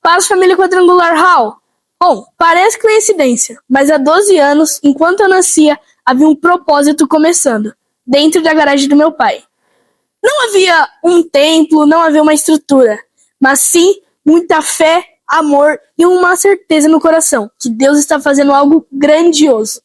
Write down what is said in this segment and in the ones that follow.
Paz, família quadrangular Hall. Bom, parece coincidência, mas há 12 anos, enquanto eu nascia, havia um propósito começando, dentro da garagem do meu pai. Não havia um templo, não havia uma estrutura, mas sim muita fé, amor e uma certeza no coração, que Deus está fazendo algo grandioso.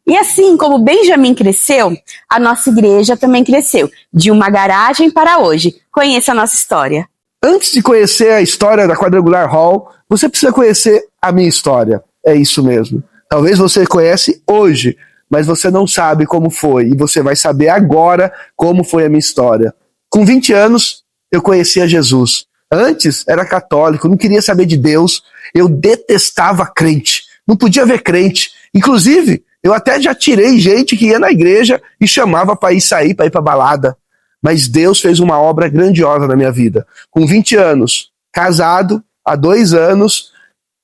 E assim como Benjamin cresceu, a nossa igreja também cresceu, de uma garagem para hoje. Conheça a nossa história. Antes de conhecer a história da Quadrangular Hall, você precisa conhecer a minha história. É isso mesmo. Talvez você conhece hoje, mas você não sabe como foi. E você vai saber agora como foi a minha história. Com 20 anos, eu conhecia Jesus. Antes, era católico, não queria saber de Deus. Eu detestava crente. Não podia ver crente. Inclusive, eu até já tirei gente que ia na igreja e chamava para ir sair, para ir para balada. Mas Deus fez uma obra grandiosa na minha vida. Com 20 anos, casado, há 2 anos,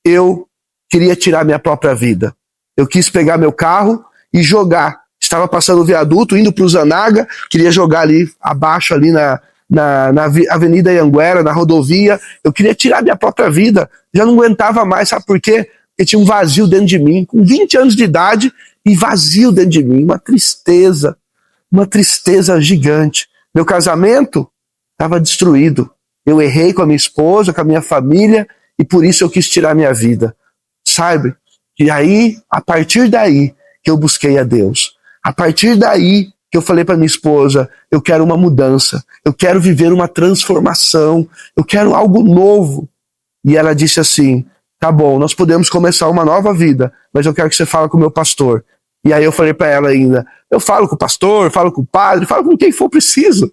eu queria tirar minha própria vida. Eu quis pegar meu carro e jogar. Estava passando o viaduto, indo para o Zanaga, queria jogar ali abaixo, ali na Avenida Anhanguera, na rodovia. Eu queria tirar minha própria vida. Já não aguentava mais, sabe por quê? Porque tinha um vazio dentro de mim, com 20 anos de idade, e vazio dentro de mim, uma tristeza gigante. Meu casamento estava destruído. Eu errei com a minha esposa, com a minha família, e por isso eu quis tirar minha vida. Sabe? E aí, a partir daí, que eu busquei a Deus. A partir daí, que eu falei para minha esposa, eu quero uma mudança, eu quero viver uma transformação, eu quero algo novo. E ela disse assim, tá bom, nós podemos começar uma nova vida, mas eu quero que você fale com o meu pastor. E aí eu falei para ela ainda, eu falo com o pastor, falo com o padre, falo com quem for preciso.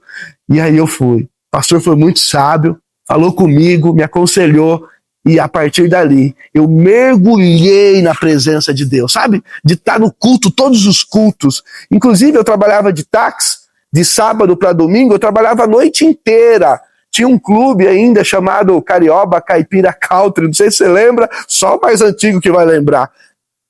E aí eu fui. O pastor foi muito sábio, falou comigo, me aconselhou, e a partir dali eu mergulhei na presença de Deus, sabe? De estar no culto, todos os cultos. Inclusive eu trabalhava de táxi, de sábado para domingo, eu trabalhava a noite inteira. Tinha um clube ainda chamado Carioba Caipira Country, não sei se você lembra, só o mais antigo que vai lembrar.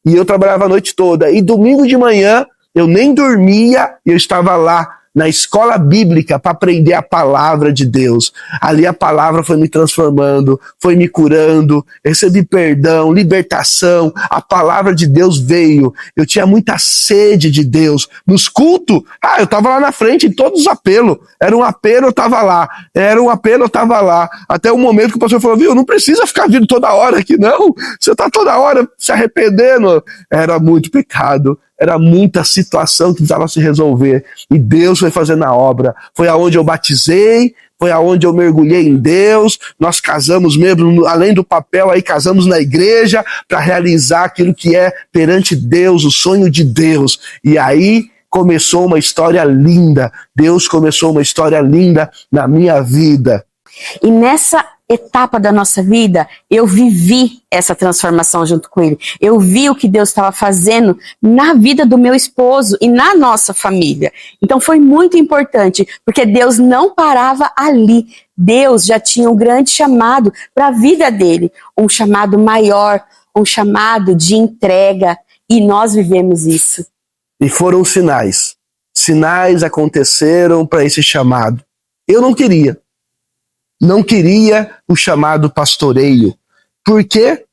E eu trabalhava a noite toda. E domingo de manhã, eu nem dormia, eu estava lá na escola bíblica para aprender a palavra de Deus. Ali a palavra foi me transformando, foi me curando, recebi perdão, libertação, a palavra de Deus veio. Eu tinha muita sede de Deus. Nos cultos, eu estava lá na frente em todos os apelos. Era um apelo, eu estava lá. Era um apelo, eu estava lá. Até o momento que o pastor falou, viu, não precisa ficar vindo toda hora aqui, não. Você está toda hora se arrependendo. Era muito pecado. Era muita situação que precisava se resolver. E Deus foi fazendo a obra. Foi aonde eu batizei, foi aonde eu mergulhei em Deus. Nós casamos mesmo, além do papel, aí casamos na igreja para realizar aquilo que é perante Deus, o sonho de Deus. E aí começou uma história linda. Deus começou uma história linda na minha vida. E nessa etapa da nossa vida, eu vivi essa transformação junto com ele. Eu vi o que Deus estava fazendo na vida do meu esposo e na nossa família. Então foi muito importante, porque Deus não parava ali. Deus já tinha um grande chamado para a vida dele, um chamado maior, um chamado de entrega, e nós vivemos isso. E foram sinais. Sinais aconteceram para esse chamado. Eu não queria. Não queria o chamado pastoreio. Por quê?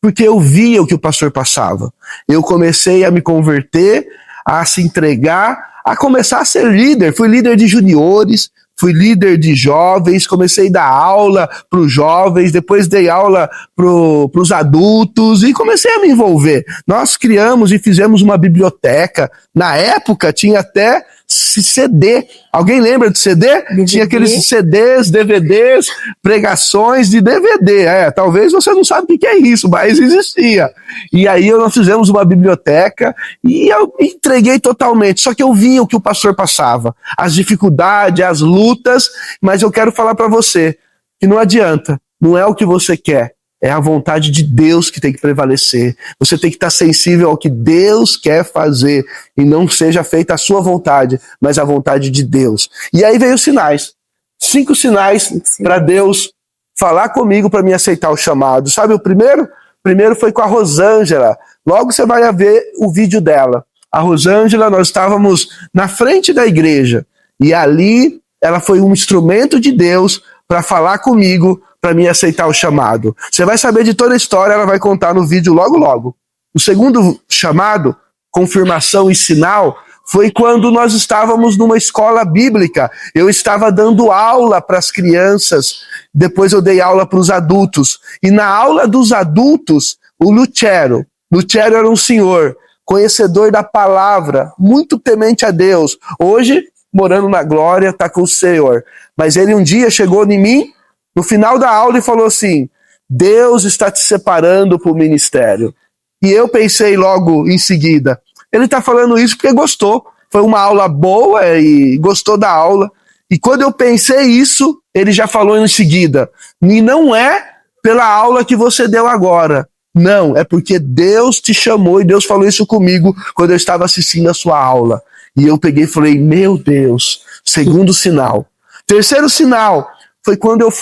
Porque eu via o que o pastor passava. Eu comecei a me converter, a se entregar, a começar a ser líder. Fui líder de juniores, fui líder de jovens, comecei a dar aula para os jovens, depois dei aula para os adultos e comecei a me envolver. Nós criamos e fizemos uma biblioteca. Na época tinha até CD. Alguém lembra de CD? DVD. Tinha aqueles CDs, DVDs, pregações de DVD. Talvez você não sabe o que é isso, mas existia. E aí nós fizemos uma biblioteca e eu me entreguei totalmente. Só que eu via o que o pastor passava, as dificuldades, as lutas, mas eu quero falar para você que não adianta, não é o que você quer. É a vontade de Deus que tem que prevalecer. Você tem que estar sensível ao que Deus quer fazer. E não seja feita a sua vontade, mas a vontade de Deus. E aí veio os sinais. 5 sinais para Deus falar comigo para me aceitar o chamado. Sabe o primeiro? O primeiro foi com a Rosângela. Logo você vai ver o vídeo dela. A Rosângela, nós estávamos na frente da igreja. E ali ela foi um instrumento de Deus para falar comigo, para me aceitar o chamado. Você vai saber de toda a história, ela vai contar no vídeo logo logo. O segundo chamado, confirmação e sinal, foi quando nós estávamos numa escola bíblica. Eu estava dando aula para as crianças, depois eu dei aula para os adultos. E na aula dos adultos, o Lutero era um senhor, conhecedor da palavra, muito temente a Deus. Hoje, morando na glória, está com o Senhor. Mas ele um dia chegou em mim, no final da aula, e falou assim: Deus está te separando para o ministério. E eu pensei logo em seguida, ele está falando isso porque gostou. Foi uma aula boa e gostou da aula. E quando eu pensei isso, ele já falou em seguida: e não é pela aula que você deu agora. Não, é porque Deus te chamou e Deus falou isso comigo quando eu estava assistindo a sua aula. E eu peguei e falei: meu Deus, segundo sinal. Terceiro sinal foi quando eu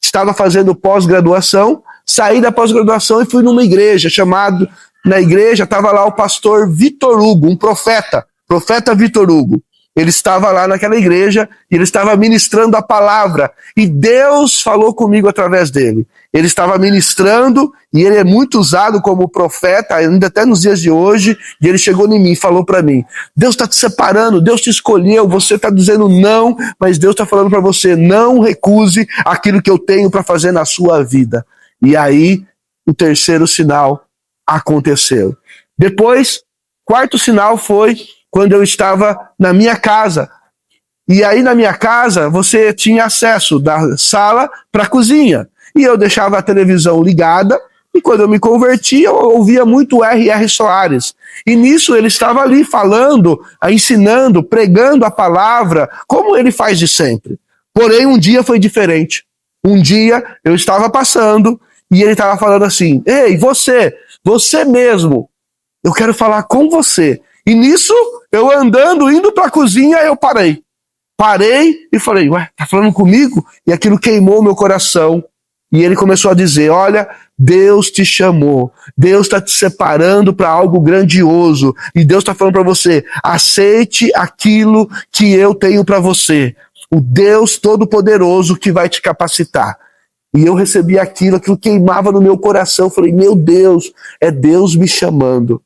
estava fazendo pós-graduação, saí da pós-graduação e fui numa igreja na igreja estava lá o pastor Vitor Hugo, um profeta Vitor Hugo. Ele estava lá naquela igreja e ele estava ministrando a palavra. E Deus falou comigo através dele. Ele estava ministrando e ele é muito usado como profeta, ainda até nos dias de hoje. E ele chegou em mim e falou para mim: Deus está te separando, Deus te escolheu, você está dizendo não, mas Deus está falando para você: não recuse aquilo que eu tenho para fazer na sua vida. E aí, o terceiro sinal aconteceu. Depois, quarto sinal foi quando eu estava na minha casa. E aí na minha casa você tinha acesso da sala para a cozinha. E eu deixava a televisão ligada e quando eu me converti eu ouvia muito R.R. Soares. E nisso ele estava ali falando, ensinando, pregando a palavra, como ele faz de sempre. Porém um dia foi diferente. Um dia eu estava passando e ele estava falando assim: ei, você mesmo, eu quero falar com você. E nisso, eu andando, indo para a cozinha, eu parei. Parei e falei: ué, tá falando comigo? E aquilo queimou meu coração. E ele começou a dizer: olha, Deus te chamou. Deus está te separando para algo grandioso. E Deus está falando para você: aceite aquilo que eu tenho para você. O Deus Todo-Poderoso que vai te capacitar. E eu recebi aquilo queimava no meu coração. Eu falei: meu Deus, é Deus me chamando.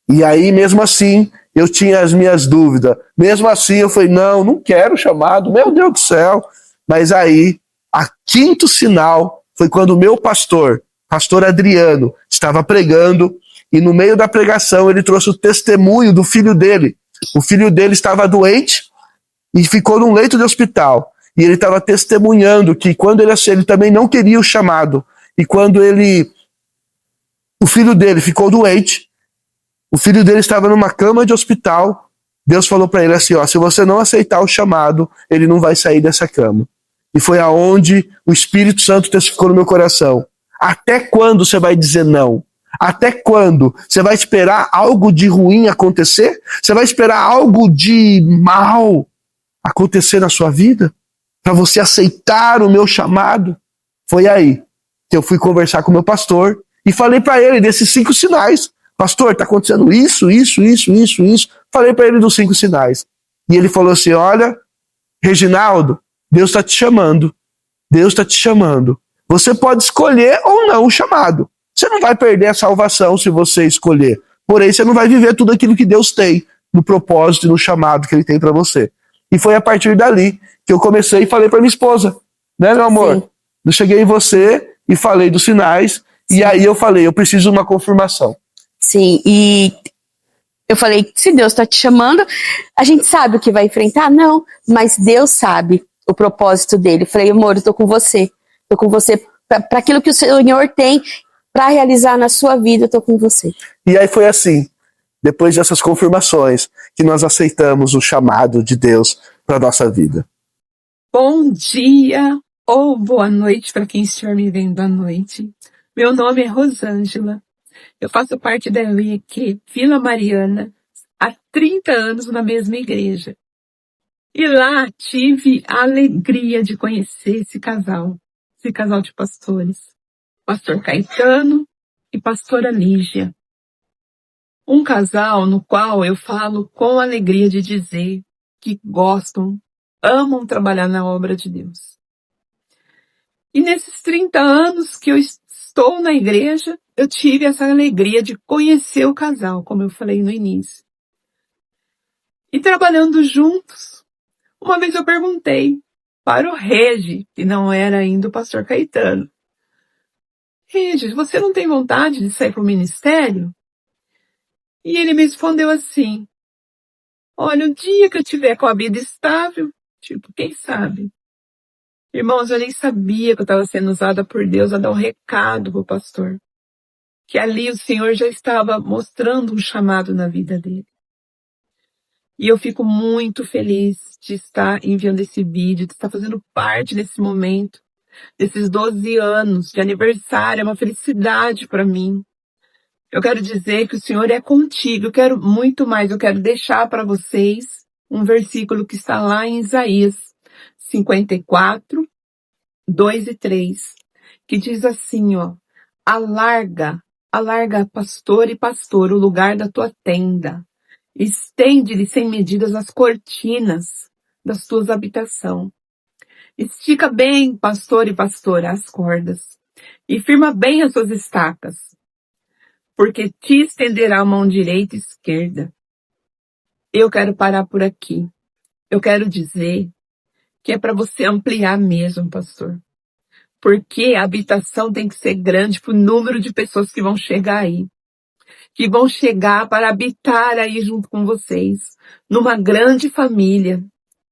E aí, mesmo assim, eu tinha as minhas dúvidas. Mesmo assim, eu falei: não quero chamado, meu Deus do céu. Mas aí, a quinto sinal foi quando o meu pastor Adriano, estava pregando, e no meio da pregação ele trouxe o testemunho do filho dele. O filho dele estava doente e ficou num leito de hospital. E ele estava testemunhando que quando ele também não queria o chamado. E quando o filho dele ficou doente, o filho dele estava numa cama de hospital, Deus falou para ele assim: ó, se você não aceitar o chamado, ele não vai sair dessa cama. E foi aonde o Espírito Santo testificou no meu coração: até quando você vai dizer não? Até quando? Você vai esperar algo de ruim acontecer? Você vai esperar algo de mal acontecer na sua vida? Para você aceitar o meu chamado? Foi aí que eu fui conversar com o meu pastor e falei para ele desses 5 sinais. Pastor, está acontecendo isso. Falei para ele dos 5 sinais. E ele falou assim: olha, Reginaldo, Deus está te chamando. Deus está te chamando. Você pode escolher ou não o chamado. Você não vai perder a salvação se você escolher. Porém, você não vai viver tudo aquilo que Deus tem no propósito e no chamado que Ele tem para você. E foi a partir dali que eu comecei e falei para minha esposa, né, meu amor? Sim. Eu cheguei em você e falei dos sinais. Sim. E aí eu falei: eu preciso de uma confirmação. Sim, e eu falei: se Deus está te chamando, a gente sabe o que vai enfrentar? Não, mas Deus sabe o propósito dele. Eu falei: amor, eu tô com você para aquilo que o Senhor tem para realizar na sua vida, eu tô com você. E aí foi assim, depois dessas confirmações, que nós aceitamos o chamado de Deus para nossa vida. Bom dia ou boa noite para quem estiver me vendo à noite. Meu nome é Rosângela. Eu faço parte da EQ Vila Mariana há 30 anos na mesma igreja. E lá tive a alegria de conhecer esse casal de pastores. Pastor Caetano e pastora Lígia. Um casal no qual eu falo com alegria de dizer que amam trabalhar na obra de Deus. E nesses 30 anos que eu estou na igreja, eu tive essa alegria de conhecer o casal, como eu falei no início. E trabalhando juntos, uma vez eu perguntei para o Regi, que não era ainda o pastor Caetano: Regi, você não tem vontade de sair para o ministério? E ele me respondeu assim: olha, o dia que eu tiver com a vida estável, quem sabe? Irmãos, eu nem sabia que eu estava sendo usada por Deus a dar um recado pro pastor. Que ali o Senhor já estava mostrando um chamado na vida dele. E eu fico muito feliz de estar enviando esse vídeo, de estar fazendo parte desse momento, desses 12 anos de aniversário. É uma felicidade para mim. Eu quero dizer que o Senhor é contigo. Eu quero muito mais. Eu quero deixar para vocês um versículo que está lá em Isaías 54, 2 e 3, que diz assim, alarga, pastor e pastor, o lugar da tua tenda. Estende-lhe sem medidas as cortinas das tuas habitações. Estica bem, pastor e pastora, as cordas, e firma bem as suas estacas, porque te estenderá a mão direita e esquerda. Eu quero parar por aqui. Eu quero dizer que é para você ampliar mesmo, pastor. Porque a habitação tem que ser grande para o número de pessoas que vão chegar aí. Que vão chegar para habitar aí junto com vocês. Numa grande família.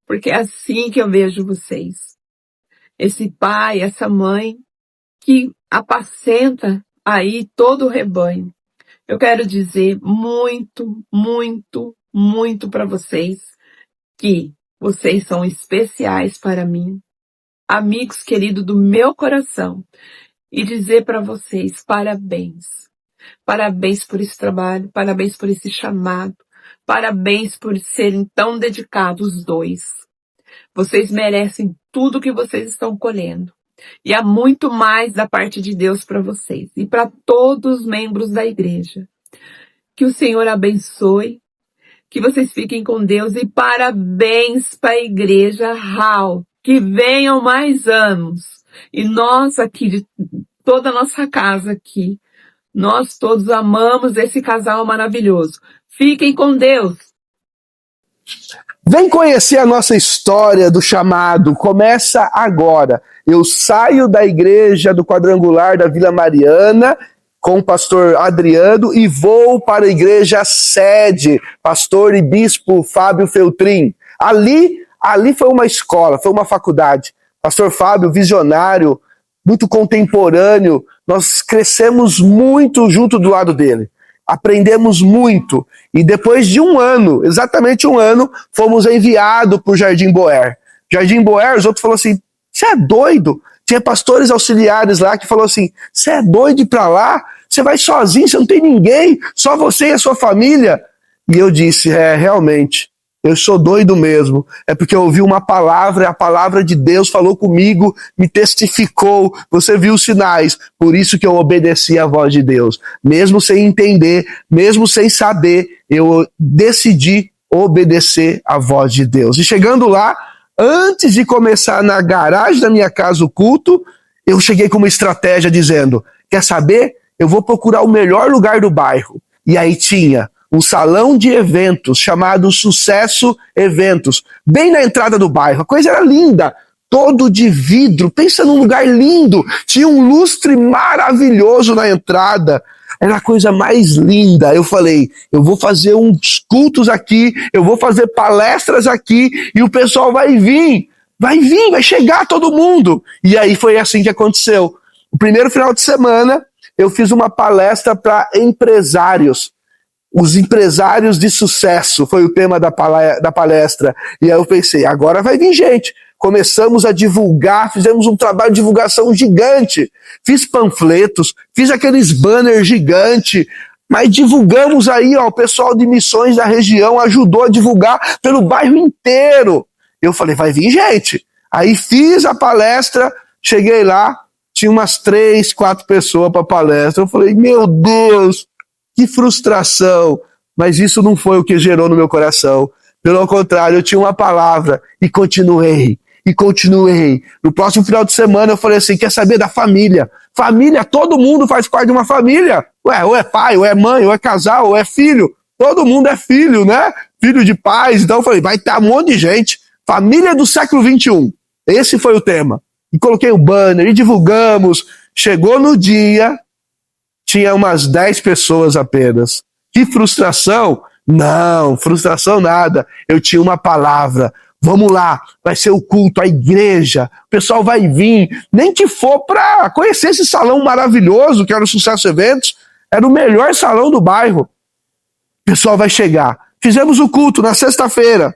Porque é assim que eu vejo vocês. Esse pai, essa mãe, que apacenta aí todo o rebanho. Eu quero dizer muito, muito, muito para vocês que vocês são especiais para mim, amigos queridos do meu coração, e dizer para vocês parabéns. Parabéns por esse trabalho, parabéns por esse chamado, parabéns por serem tão dedicados os dois. Vocês merecem tudo que vocês estão colhendo. E há muito mais da parte de Deus para vocês e para todos os membros da igreja. Que o Senhor abençoe, que vocês fiquem com Deus e parabéns para a igreja Hall. Que venham mais anos. E nós aqui, de toda a nossa casa aqui, nós todos amamos esse casal maravilhoso. Fiquem com Deus. Vem conhecer a nossa história do chamado. Começa agora. Eu saio da igreja do Quadrangular da Vila Mariana com o pastor Adriano e vou para a igreja sede, pastor e bispo Fábio Feltrin. Ali foi uma escola, foi uma faculdade. Pastor Fábio, visionário, muito contemporâneo. Nós crescemos muito junto do lado dele. Aprendemos muito. E depois de um ano, exatamente um ano, fomos enviados para o Jardim Boer. Jardim Boer, os outros falaram assim, você é doido? Tinha pastores auxiliares lá que falaram assim, você é doido ir para lá? Você vai sozinho, você não tem ninguém, só você e a sua família. E eu disse, realmente, eu sou doido mesmo. É porque eu ouvi uma palavra, a palavra de Deus falou comigo, me testificou, você viu os sinais. Por isso que eu obedeci à voz de Deus. Mesmo sem entender, mesmo sem saber, eu decidi obedecer à voz de Deus. E chegando lá, antes de começar na garagem da minha casa o culto, eu cheguei com uma estratégia dizendo, quer saber? Eu vou procurar o melhor lugar do bairro. E aí tinha um salão de eventos chamado Sucesso Eventos, bem na entrada do bairro. A coisa era linda, todo de vidro, pensa num lugar lindo, tinha um lustre maravilhoso na entrada, era a coisa mais linda. Eu falei, eu vou fazer uns cultos aqui, eu vou fazer palestras aqui e o pessoal vai vir, vai chegar todo mundo. E aí foi assim que aconteceu. O primeiro final de semana eu fiz uma palestra para empresários. Os empresários de sucesso foi o tema da palestra. E aí eu pensei, agora vai vir gente. Começamos a divulgar, fizemos um trabalho de divulgação gigante. Fiz panfletos, fiz aqueles banners gigantes, mas divulgamos aí, o pessoal de missões da região ajudou a divulgar pelo bairro inteiro. Eu falei, vai vir gente. Aí fiz a palestra, cheguei lá, tinha umas 3, 4 pessoas para a palestra. Eu falei, meu Deus, que frustração, mas isso não foi o que gerou no meu coração. Pelo contrário, eu tinha uma palavra e continuei. e continuei. No próximo final de semana eu falei assim, quer saber da família? Família, todo mundo faz parte de uma família. Ué, ou é pai, ou é mãe, ou é casal, ou é filho. Todo mundo é filho, né? Filho de pais. Então eu falei, vai ter um monte de gente. Família do século XXI. Esse foi o tema. E coloquei o banner e divulgamos. Chegou no dia, tinha umas 10 pessoas apenas. Que frustração? Não, frustração nada. Eu tinha uma palavra. Vamos lá, vai ser o culto, a igreja, o pessoal vai vir, nem que for para conhecer esse salão maravilhoso que era o Sucesso Eventos, era o melhor salão do bairro. O pessoal vai chegar. Fizemos o culto na sexta-feira.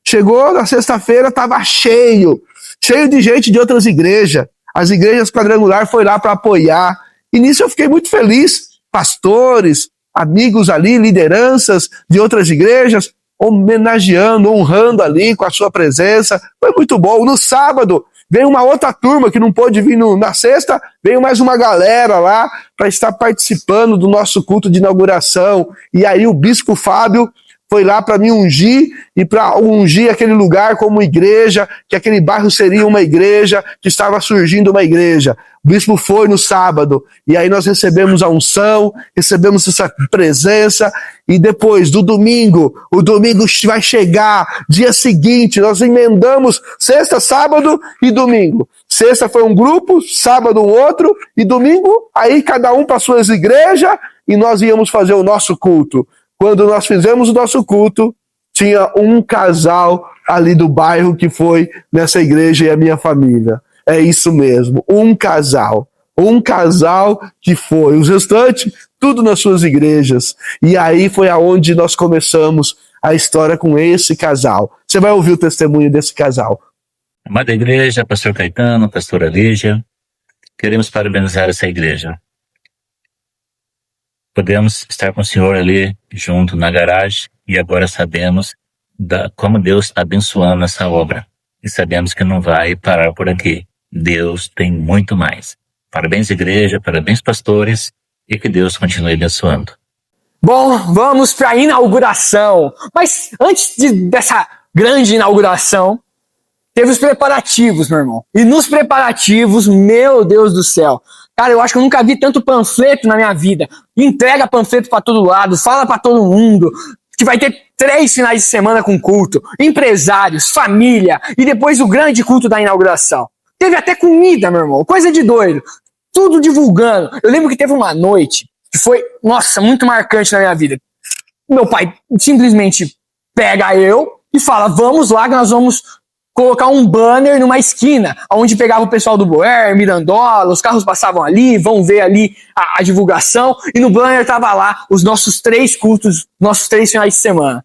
Chegou na sexta-feira, estava cheio de gente de outras igrejas. As igrejas quadrangular foi lá para apoiar. E nisso eu fiquei muito feliz. Pastores, amigos ali, lideranças de outras igrejas, homenageando, honrando ali com a sua presença. Foi muito bom. No sábado, veio uma outra turma que não pôde vir na sexta, veio mais uma galera lá para estar participando do nosso culto de inauguração. E aí o Bispo Fábio foi lá para me ungir e para ungir aquele lugar como igreja, que aquele bairro seria uma igreja, que estava surgindo uma igreja. O bispo foi no sábado e aí nós recebemos a unção, recebemos essa presença e depois do domingo, o domingo vai chegar, dia seguinte, nós emendamos sexta, sábado e domingo. Sexta foi um grupo, sábado um outro e domingo aí cada um para suas igrejas e nós íamos fazer o nosso culto. Quando nós fizemos o nosso culto, tinha um casal ali do bairro que foi nessa igreja e a minha família. É isso mesmo, um casal que foi. Os restantes, tudo nas suas igrejas. E aí foi aonde nós começamos a história com esse casal. Você vai ouvir o testemunho desse casal. Amada igreja, pastor Caetano, pastora Lígia, queremos parabenizar essa igreja. Podemos estar com o Senhor ali junto na garagem e agora sabemos como Deus está abençoando essa obra. E sabemos que não vai parar por aqui. Deus tem muito mais. Parabéns, igreja, parabéns, pastores, e que Deus continue abençoando. Bom, vamos para a inauguração. Mas antes dessa grande inauguração, teve os preparativos, meu irmão. E nos preparativos, meu Deus do céu. Cara, eu acho que eu nunca vi tanto panfleto na minha vida. Entrega panfleto pra todo lado, fala pra todo mundo que vai ter 3 finais de semana com culto, empresários, família e depois o grande culto da inauguração. Teve até comida, meu irmão, coisa de doido. Tudo divulgando. Eu lembro que teve uma noite que foi, nossa, muito marcante na minha vida. Meu pai simplesmente pega eu e fala, vamos lá que nós vamos colocar um banner numa esquina, onde pegava o pessoal do Boer, Mirandola, os carros passavam ali, vão ver ali a divulgação, e no banner tava lá os nossos 3 cultos, nossos 3 finais de semana.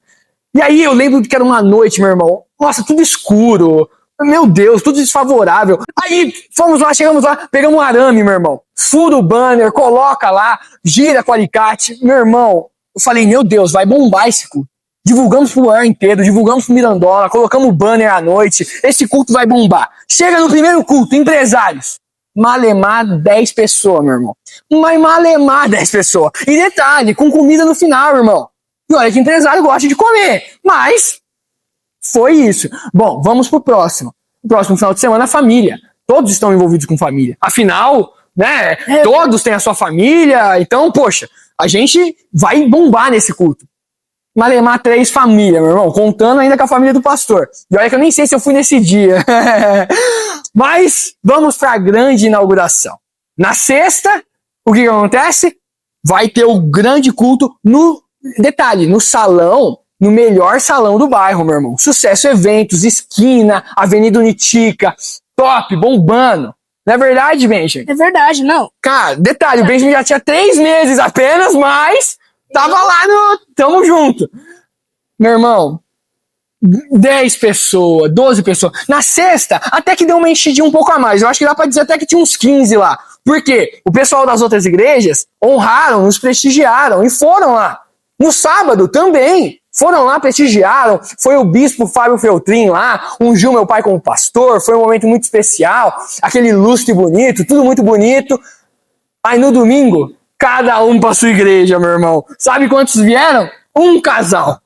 E aí eu lembro que era uma noite, meu irmão, nossa, tudo escuro, meu Deus, tudo desfavorável. Aí fomos lá, chegamos lá, pegamos um arame, meu irmão, fura o banner, coloca lá, gira com o alicate, meu irmão, eu falei, meu Deus, vai bombar esse culto. Divulgamos pro ar inteiro, divulgamos pro Mirandola, colocamos banner à noite, esse culto vai bombar. Chega no primeiro culto, empresários. Malemar 10 pessoas, meu irmão. Mas malemar 10 pessoas. E detalhe, com comida no final, irmão. E olha que empresário gosta de comer, mas foi isso. Bom, vamos pro próximo. O próximo final de semana, família. Todos estão envolvidos com família. Afinal, né, todos têm a sua família, então, poxa, a gente vai bombar nesse culto. Malemar 3 família, meu irmão, contando ainda com a família do pastor. E olha que eu nem sei se eu fui nesse dia. Mas vamos para a grande inauguração. Na sexta, o que acontece? Vai ter o grande culto no salão, no melhor salão do bairro, meu irmão. Sucesso Eventos, esquina, Avenida Unitica, top, bombando. Não é verdade, Benjamin? É verdade, não. Cara, detalhe, o Benjamin já tinha 3 meses apenas, mas tava lá no... Tamo junto. Meu irmão, 10 pessoas, 12 pessoas. Na sexta, até que deu uma enchidinha um pouco a mais. Eu acho que dá pra dizer até que tinha uns 15 lá. Por quê? O pessoal das outras igrejas honraram, nos prestigiaram e foram lá. No sábado também. Foram lá, prestigiaram. Foi o bispo Fábio Feltrin lá, ungiu meu pai como pastor. Foi um momento muito especial. Aquele lustre bonito, tudo muito bonito. Aí no domingo, cada um pra sua igreja, meu irmão. Sabe quantos vieram? Um casal.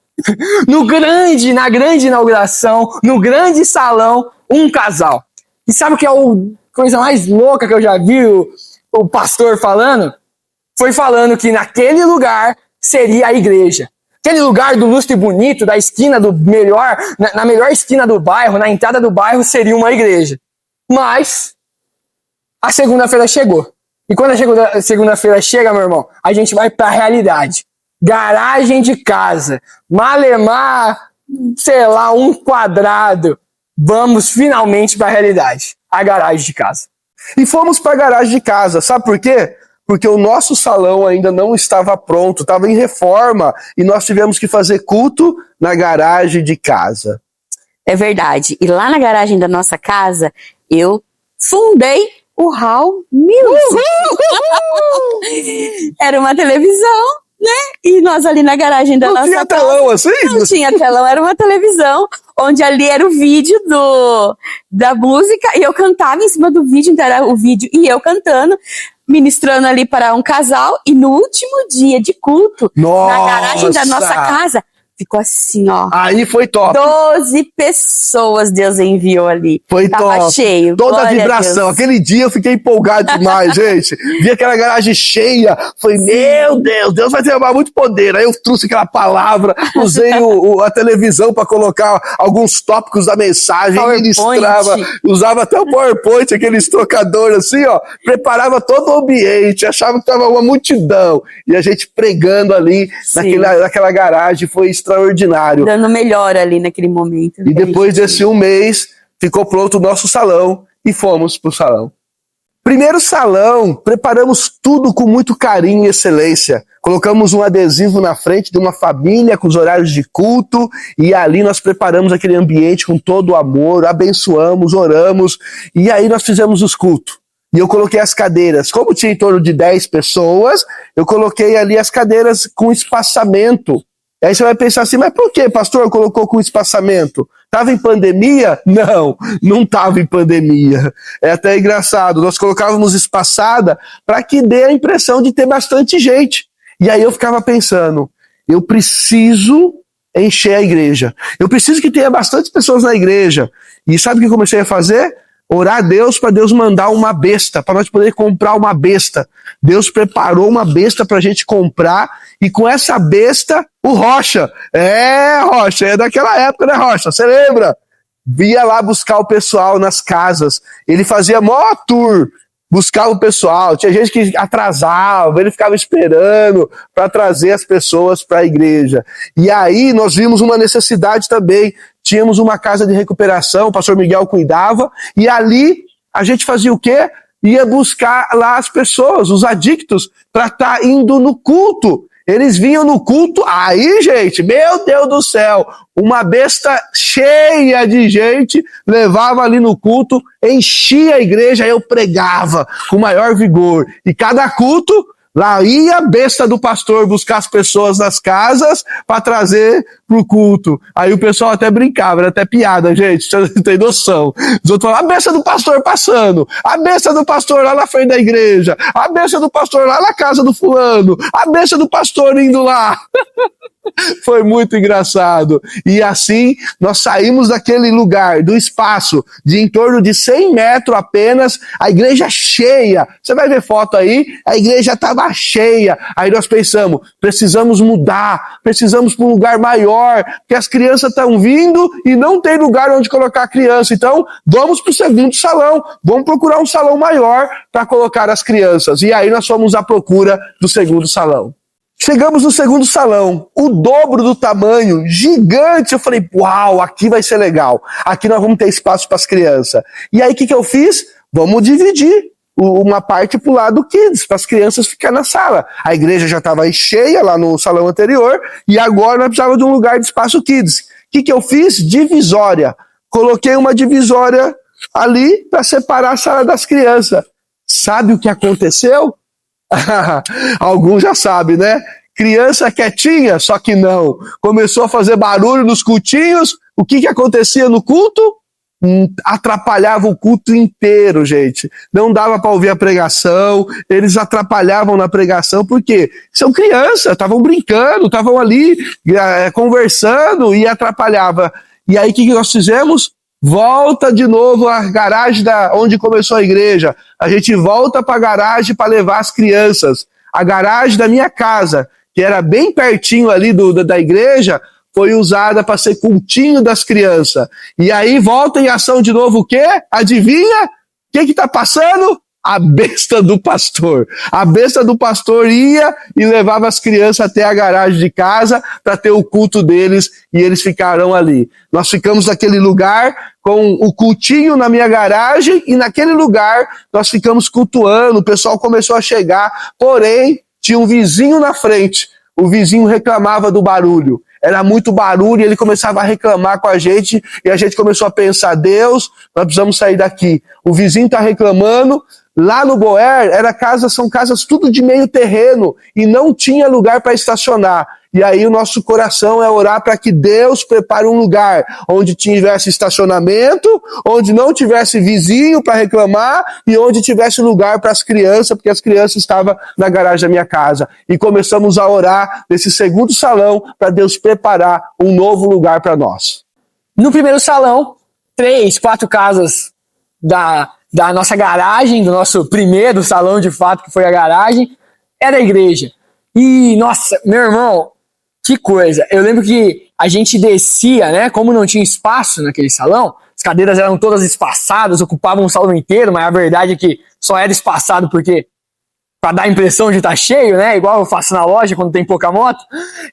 na grande inauguração, no grande salão, um casal. E sabe o que é a coisa mais louca que eu já vi o pastor falando? Foi falando que naquele lugar seria a igreja. Aquele lugar do lustre bonito, da esquina do melhor, na melhor esquina do bairro, na entrada do bairro, seria uma igreja. Mas a segunda-feira chegou. E quando a segunda-feira chega, meu irmão, a gente vai pra realidade. Garagem de casa. Malemar, sei lá, 1 quadrado. Vamos finalmente pra realidade. A garagem de casa. E fomos para a garagem de casa. Sabe por quê? Porque o nosso salão ainda não estava pronto, estava em reforma, e nós tivemos que fazer culto na garagem de casa. É verdade. E lá na garagem da nossa casa, eu fundei o Hall Music. Era uma televisão, né? E nós ali na garagem da nossa casa. Não tinha telão assim? Não tinha telão, era uma televisão, onde ali era o vídeo da música, e eu cantava em cima do vídeo, então era o vídeo e eu cantando, ministrando ali para um casal, e no último dia de culto, na garagem da nossa casa, ficou assim, ó. Aí foi top. 12 pessoas Deus enviou ali. Foi Tava top. cheio. Toda a Glória vibração. Deus. Aquele dia eu fiquei empolgado demais, gente. Vi aquela garagem cheia. Falei, meu Deus, Deus vai derramar muito poder. Aí eu trouxe aquela palavra, usei a televisão para colocar alguns tópicos da mensagem, ministrava, usava até o PowerPoint, aqueles trocadores assim, ó. Preparava todo o ambiente, achava que tava uma multidão. E a gente pregando ali naquela garagem, foi extraordinário. Dando melhor ali naquele momento. E depois desse um mês, ficou pronto o nosso salão e fomos pro salão. Primeiro salão, preparamos tudo com muito carinho e excelência. Colocamos um adesivo na frente de uma família com os horários de culto, e ali nós preparamos aquele ambiente com todo o amor, abençoamos, oramos, e aí nós fizemos os cultos. E eu coloquei as cadeiras. Como tinha em torno de 10 pessoas, eu coloquei ali as cadeiras com espaçamento. E aí você vai pensar assim, mas por que, pastor, colocou com espaçamento? Estava em pandemia? Não, não estava em pandemia. É até engraçado, nós colocávamos espaçada para que dê a impressão de ter bastante gente. E aí eu ficava pensando, eu preciso encher a igreja. Eu preciso que tenha bastante pessoas na igreja. E sabe o que eu comecei a fazer? Orar a Deus para Deus mandar uma besta, para nós poder comprar uma besta. Deus preparou uma besta para a gente comprar, e com essa besta, o Rocha. Rocha, é daquela época, né, Rocha? Você lembra? Via lá buscar o pessoal nas casas. Ele fazia maior tour, buscava o pessoal. Tinha gente que atrasava, ele ficava esperando para trazer as pessoas para a igreja. E aí nós vimos uma necessidade também. Tínhamos uma casa de recuperação, o pastor Miguel cuidava, e ali a gente fazia o quê? Ia buscar lá as pessoas, os adictos, para estar indo no culto. Eles vinham no culto, aí, gente, meu Deus do céu, uma besta cheia de gente levava ali no culto, enchia a igreja, aí eu pregava com maior vigor. E cada culto, lá ia a besta do pastor buscar as pessoas nas casas para trazer pro culto. Aí o pessoal até brincava, era até piada, gente, você não tem noção. Os outros falavam, a besta do pastor passando, a besta do pastor lá na frente da igreja, a besta do pastor lá na casa do fulano, a besta do pastor indo lá. Foi muito engraçado. E assim, nós saímos daquele lugar, do espaço de em torno de 100 metros apenas, a igreja cheia. Você vai ver foto aí, a igreja estava cheia. Aí nós pensamos, precisamos mudar, precisamos para um lugar maior, porque as crianças estão vindo e não tem lugar onde colocar a criança. Então, vamos para o segundo salão, vamos procurar um salão maior para colocar as crianças. E aí nós fomos à procura do segundo salão. Chegamos no segundo salão, o dobro do tamanho, gigante. Eu falei, uau, aqui vai ser legal. Aqui nós vamos ter espaço para as crianças. E aí o que eu fiz? Vamos dividir uma parte para o lado Kids, para as crianças ficarem na sala. A igreja já estava cheia lá no salão anterior, e agora nós precisávamos de um lugar de espaço Kids. O que eu fiz? Divisória. Coloquei uma divisória ali para separar a sala das crianças. Sabe o que aconteceu? Alguns já sabem, né? Criança quietinha, só que não. Começou a fazer barulho nos cultinhos. O que acontecia no culto? atrapalhava o culto inteiro, gente. Não dava para ouvir a pregação, eles atrapalhavam na pregação, porque são crianças, estavam brincando, estavam ali conversando e atrapalhava. E aí o que nós fizemos? Volta de novo à garagem onde começou a igreja. A gente volta para a garagem para levar as crianças. A garagem da minha casa, que era bem pertinho ali da igreja, foi usada para ser cultinho das crianças. E aí volta em ação de novo o quê? Adivinha? O que está passando? A besta do pastor. A besta do pastor ia e levava as crianças até a garagem de casa para ter o culto deles e eles ficaram ali. Nós ficamos naquele lugar com o cultinho na minha garagem e naquele lugar nós ficamos cultuando, o pessoal começou a chegar, porém tinha um vizinho na frente. O vizinho reclamava do barulho. Era muito barulho e ele começava a reclamar com a gente e a gente começou a pensar, Deus, nós precisamos sair daqui. O vizinho está reclamando. Lá no Boer, são casas tudo de meio terreno e não tinha lugar para estacionar. E aí o nosso coração é orar para que Deus prepare um lugar onde tivesse estacionamento, onde não tivesse vizinho para reclamar e onde tivesse lugar para as crianças, porque as crianças estavam na garagem da minha casa. E começamos a orar nesse segundo salão para Deus preparar um novo lugar para nós. No primeiro salão, 3, 4 casas da nossa garagem, do nosso primeiro salão de fato, que foi a garagem, era a igreja. E, nossa, meu irmão, que coisa. Eu lembro que a gente descia, né, como não tinha espaço naquele salão, as cadeiras eram todas espaçadas, ocupavam o salão inteiro, mas a verdade é que só era espaçado porque para dar a impressão de estar cheio, né, igual eu faço na loja quando tem pouca moto.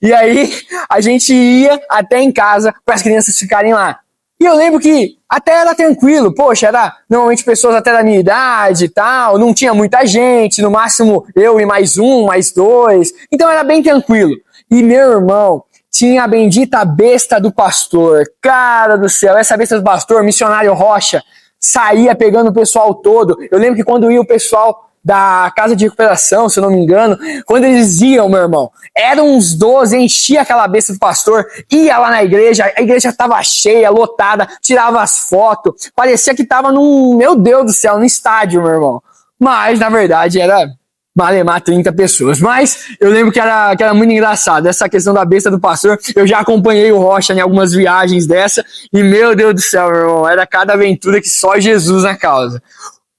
E aí a gente ia até em casa para as crianças ficarem lá. E eu lembro que até era tranquilo, poxa, era normalmente pessoas até da minha idade e tal, não tinha muita gente, no máximo eu e mais 1, mais 2, então era bem tranquilo. E meu irmão, tinha a bendita besta do pastor, cara do céu, essa besta do pastor, missionário Rocha, saía pegando o pessoal todo. Eu lembro que quando ia o pessoal da casa de recuperação, se eu não me engano, quando eles iam, meu irmão, eram uns 12, enchia aquela besta do pastor, ia lá na igreja, a igreja estava cheia, lotada, tirava as fotos, parecia que estava meu Deus do céu, no estádio, meu irmão. Mas, na verdade, era malemar 30 pessoas. Mas eu lembro que era muito engraçado, essa questão da besta do pastor. Eu já acompanhei o Rocha em algumas viagens dessa, e meu Deus do céu, meu irmão, era cada aventura que só Jesus na causa.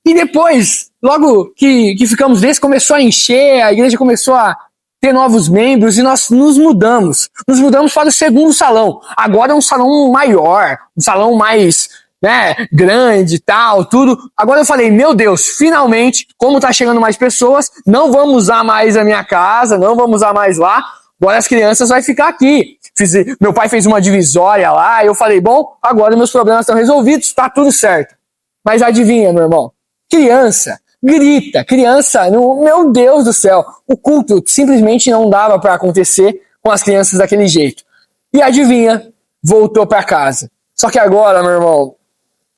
E depois, logo que ficamos desse, começou a encher, a igreja começou a ter novos membros e nós nos mudamos. Nos mudamos para o segundo salão. Agora é um salão maior, um salão mais, né, grande e tal, tudo. Agora eu falei, meu Deus, finalmente, como tá chegando mais pessoas, não vamos usar mais a minha casa, não vamos usar mais lá, agora as crianças vão ficar aqui. Meu pai fez uma divisória lá e eu falei, bom, agora meus problemas estão resolvidos, tá tudo certo. Mas adivinha, meu irmão? Criança, grita, criança, meu Deus do céu, o culto simplesmente não dava para acontecer com as crianças daquele jeito. E adivinha, voltou para casa. Só que agora, meu irmão,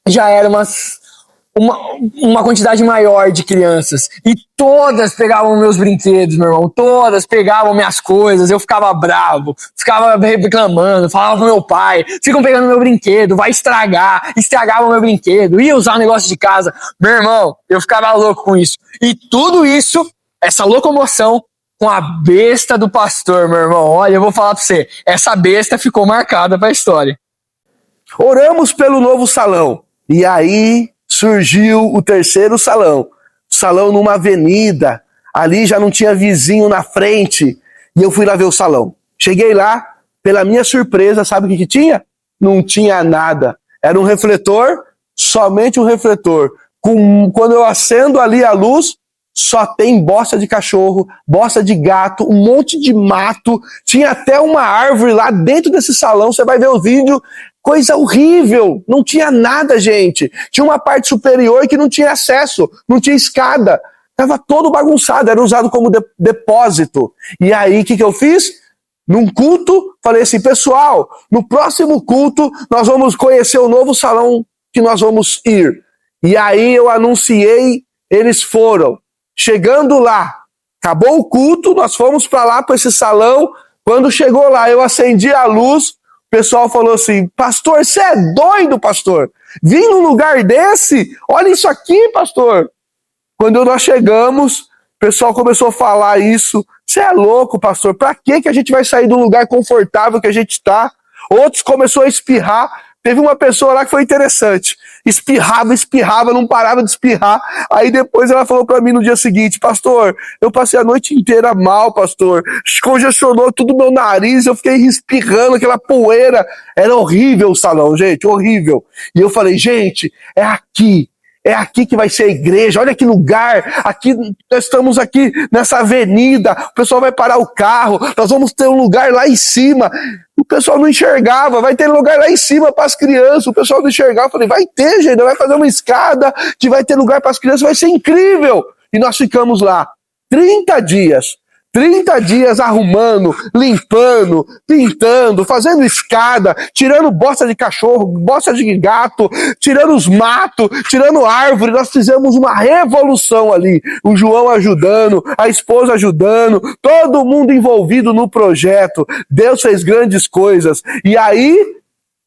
já era uma quantidade maior de crianças. E todas pegavam meus brinquedos, meu irmão. Todas pegavam minhas coisas. Eu ficava bravo, ficava reclamando, falava pro meu pai, ficam pegando meu brinquedo, vai estragar. Estragavam meu brinquedo, ia usar o negócio de casa. Meu irmão, eu ficava louco com isso. E tudo isso, essa locomoção, com a besta do pastor, meu irmão. Olha, eu vou falar pra você, essa besta ficou marcada pra história. Oramos pelo novo salão. E aí surgiu o terceiro salão. Salão numa avenida. Ali já não tinha vizinho na frente. E eu fui lá ver o salão. Cheguei lá, pela minha surpresa, sabe o que tinha? Não tinha nada. Era um refletor, somente um refletor. Quando eu acendo ali a luz, só tem bosta de cachorro, bosta de gato, um monte de mato. Tinha até uma árvore lá dentro desse salão. Você vai ver o vídeo. Coisa horrível, não tinha nada, gente. Tinha uma parte superior que não tinha acesso, não tinha escada. Estava todo bagunçado, era usado como depósito. E aí, o que eu fiz? Num culto, falei assim, pessoal, no próximo culto, nós vamos conhecer o novo salão que nós vamos ir. E aí eu anunciei, eles foram. Chegando lá, acabou o culto, nós fomos para lá, para esse salão. Quando chegou lá, eu acendi a luz. O pessoal falou assim, pastor, você é doido, pastor? Vim num lugar desse? Olha isso aqui, pastor. Quando nós chegamos, o pessoal começou a falar isso. Você é louco, pastor? Pra que a gente vai sair do lugar confortável que a gente está? Outros começaram a espirrar. Teve uma pessoa lá que foi interessante. Espirrava, não parava de espirrar. Aí depois ela falou pra mim no dia seguinte: pastor, eu passei a noite inteira mal, pastor. Congestionou tudo meu nariz, eu fiquei espirrando aquela poeira. Era horrível o salão, gente, horrível. E eu falei: gente, é aqui. É aqui que vai ser a igreja, olha que lugar, aqui, nós estamos aqui nessa avenida, o pessoal vai parar o carro, nós vamos ter um lugar lá em cima. O pessoal não enxergava, vai ter lugar lá em cima para as crianças, o pessoal não enxergava. Eu falei: vai ter, gente, vai fazer uma escada que vai ter lugar para as crianças, vai ser incrível. E nós ficamos lá 30 dias. 30 dias arrumando, limpando, pintando, fazendo escada, tirando bosta de cachorro, bosta de gato, tirando os matos, tirando árvore. Nós fizemos uma revolução ali. O João ajudando, a esposa ajudando, todo mundo envolvido no projeto. Deus fez grandes coisas. E aí,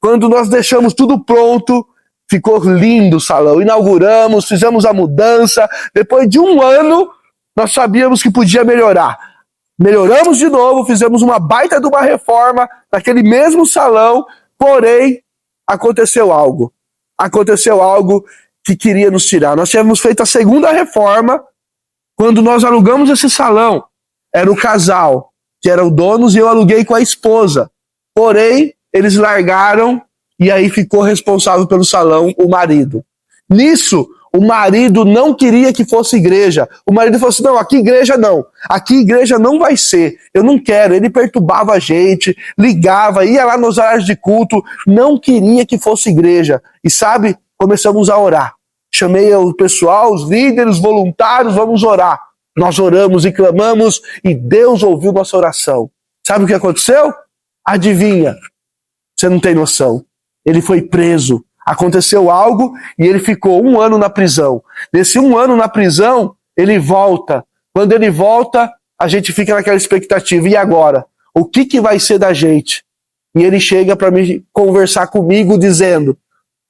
quando nós deixamos tudo pronto, ficou lindo o salão. Inauguramos, fizemos a mudança. Depois de um ano, nós sabíamos que podia melhorar. Melhoramos de novo, fizemos uma baita de uma reforma naquele mesmo salão, porém, aconteceu algo. Aconteceu algo que queria nos tirar. Nós tínhamos feito a segunda reforma, quando nós alugamos esse salão. Era o casal, que eram donos, e eu aluguei com a esposa. Porém, eles largaram, e aí ficou responsável pelo salão o marido. Nisso, o marido não queria que fosse igreja. O marido falou assim: não, aqui igreja não. Aqui igreja não vai ser. Eu não quero. Ele perturbava a gente, ligava, ia lá nos horários de culto. Não queria que fosse igreja. E sabe, começamos a orar. Chamei o pessoal, os líderes, voluntários, vamos orar. Nós oramos e clamamos e Deus ouviu nossa oração. Sabe o que aconteceu? Adivinha. Você não tem noção. Ele foi preso. Aconteceu algo e ele ficou 1 ano na prisão. Nesse 1 ano na prisão, ele volta. Quando ele volta, a gente fica naquela expectativa. E agora? O que vai ser da gente? E ele chega para me conversar comigo dizendo: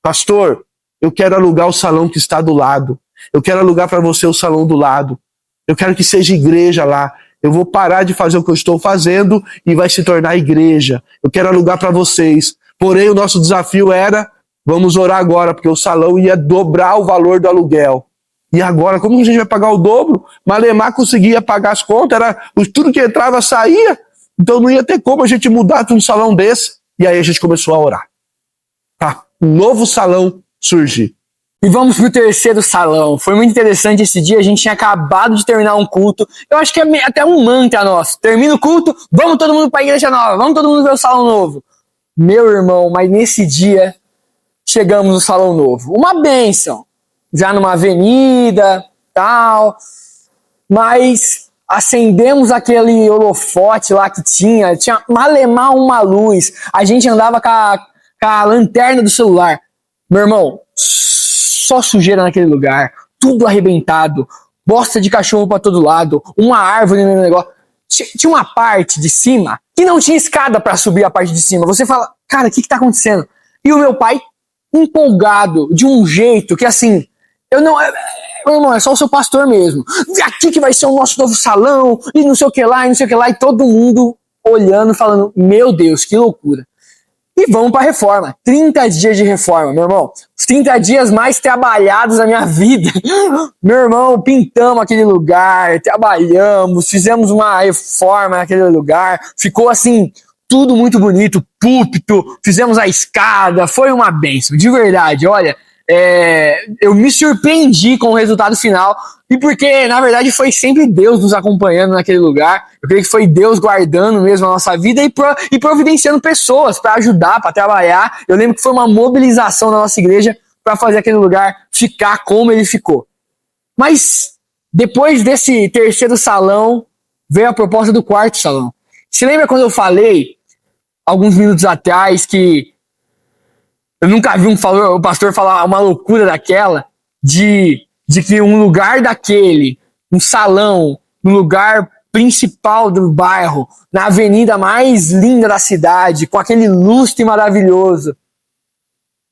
pastor, eu quero alugar o salão que está do lado. Eu quero alugar para você o salão do lado. Eu quero que seja igreja lá. Eu vou parar de fazer o que eu estou fazendo e vai se tornar igreja. Eu quero alugar para vocês. Porém, o nosso desafio era: vamos orar agora, porque o salão ia dobrar o valor do aluguel. E agora, como a gente vai pagar o dobro? Malemar conseguia pagar as contas, tudo que entrava saía. Então não ia ter como a gente mudar para um salão desse. E aí a gente começou a orar. Tá? Um novo salão surgir. E vamos pro terceiro salão. Foi muito interessante esse dia, a gente tinha acabado de terminar um culto. Eu acho que é até um mantra nosso. Termina o culto, vamos todo mundo para a igreja nova, vamos todo mundo ver o salão novo. Meu irmão, mas nesse dia chegamos no salão novo. Uma bênção. Já numa avenida, tal. Mas acendemos aquele holofote lá que tinha malemar uma luz. A gente andava com a lanterna do celular. Meu irmão, só sujeira naquele lugar. Tudo arrebentado. Bosta de cachorro pra todo lado. Uma árvore no negócio. Tinha uma parte de cima que não tinha escada pra subir a parte de cima. Você fala: cara, o que tá acontecendo? E o meu pai empolgado de um jeito que assim, meu irmão, é só o seu pastor mesmo. Aqui que vai ser o nosso novo salão, e não sei o que lá, e todo mundo olhando, falando: meu Deus, que loucura. E vamos pra reforma. 30 dias de reforma, meu irmão. Os 30 dias mais trabalhados da minha vida. Meu irmão, pintamos aquele lugar, trabalhamos, fizemos uma reforma naquele lugar. Ficou assim, tudo muito bonito, púlpito, fizemos a escada, foi uma bênção, de verdade. Olha, eu me surpreendi com o resultado final, e porque, na verdade, foi sempre Deus nos acompanhando naquele lugar. Eu creio que foi Deus guardando mesmo a nossa vida e providenciando pessoas para ajudar, para trabalhar. Eu lembro que foi uma mobilização na nossa igreja para fazer aquele lugar ficar como ele ficou. Mas, depois desse terceiro salão, veio a proposta do quarto salão. Você lembra quando eu falei, alguns minutos atrás, que eu nunca vi o pastor falar uma loucura daquela, de que um lugar daquele, um salão, no lugar principal do bairro, na avenida mais linda da cidade, com aquele lustre maravilhoso,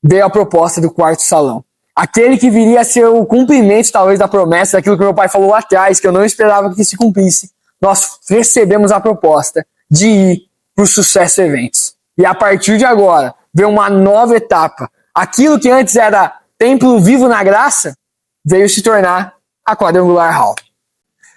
veio a proposta do quarto salão. Aquele que viria a ser o cumprimento, talvez, da promessa, daquilo que meu pai falou lá atrás, que eu não esperava que se cumprisse. Nós recebemos a proposta de ir para o Sucesso Eventos. E a partir de agora, veio uma nova etapa. Aquilo que antes era Templo Vivo na Graça, veio se tornar a Quadrangular Hall.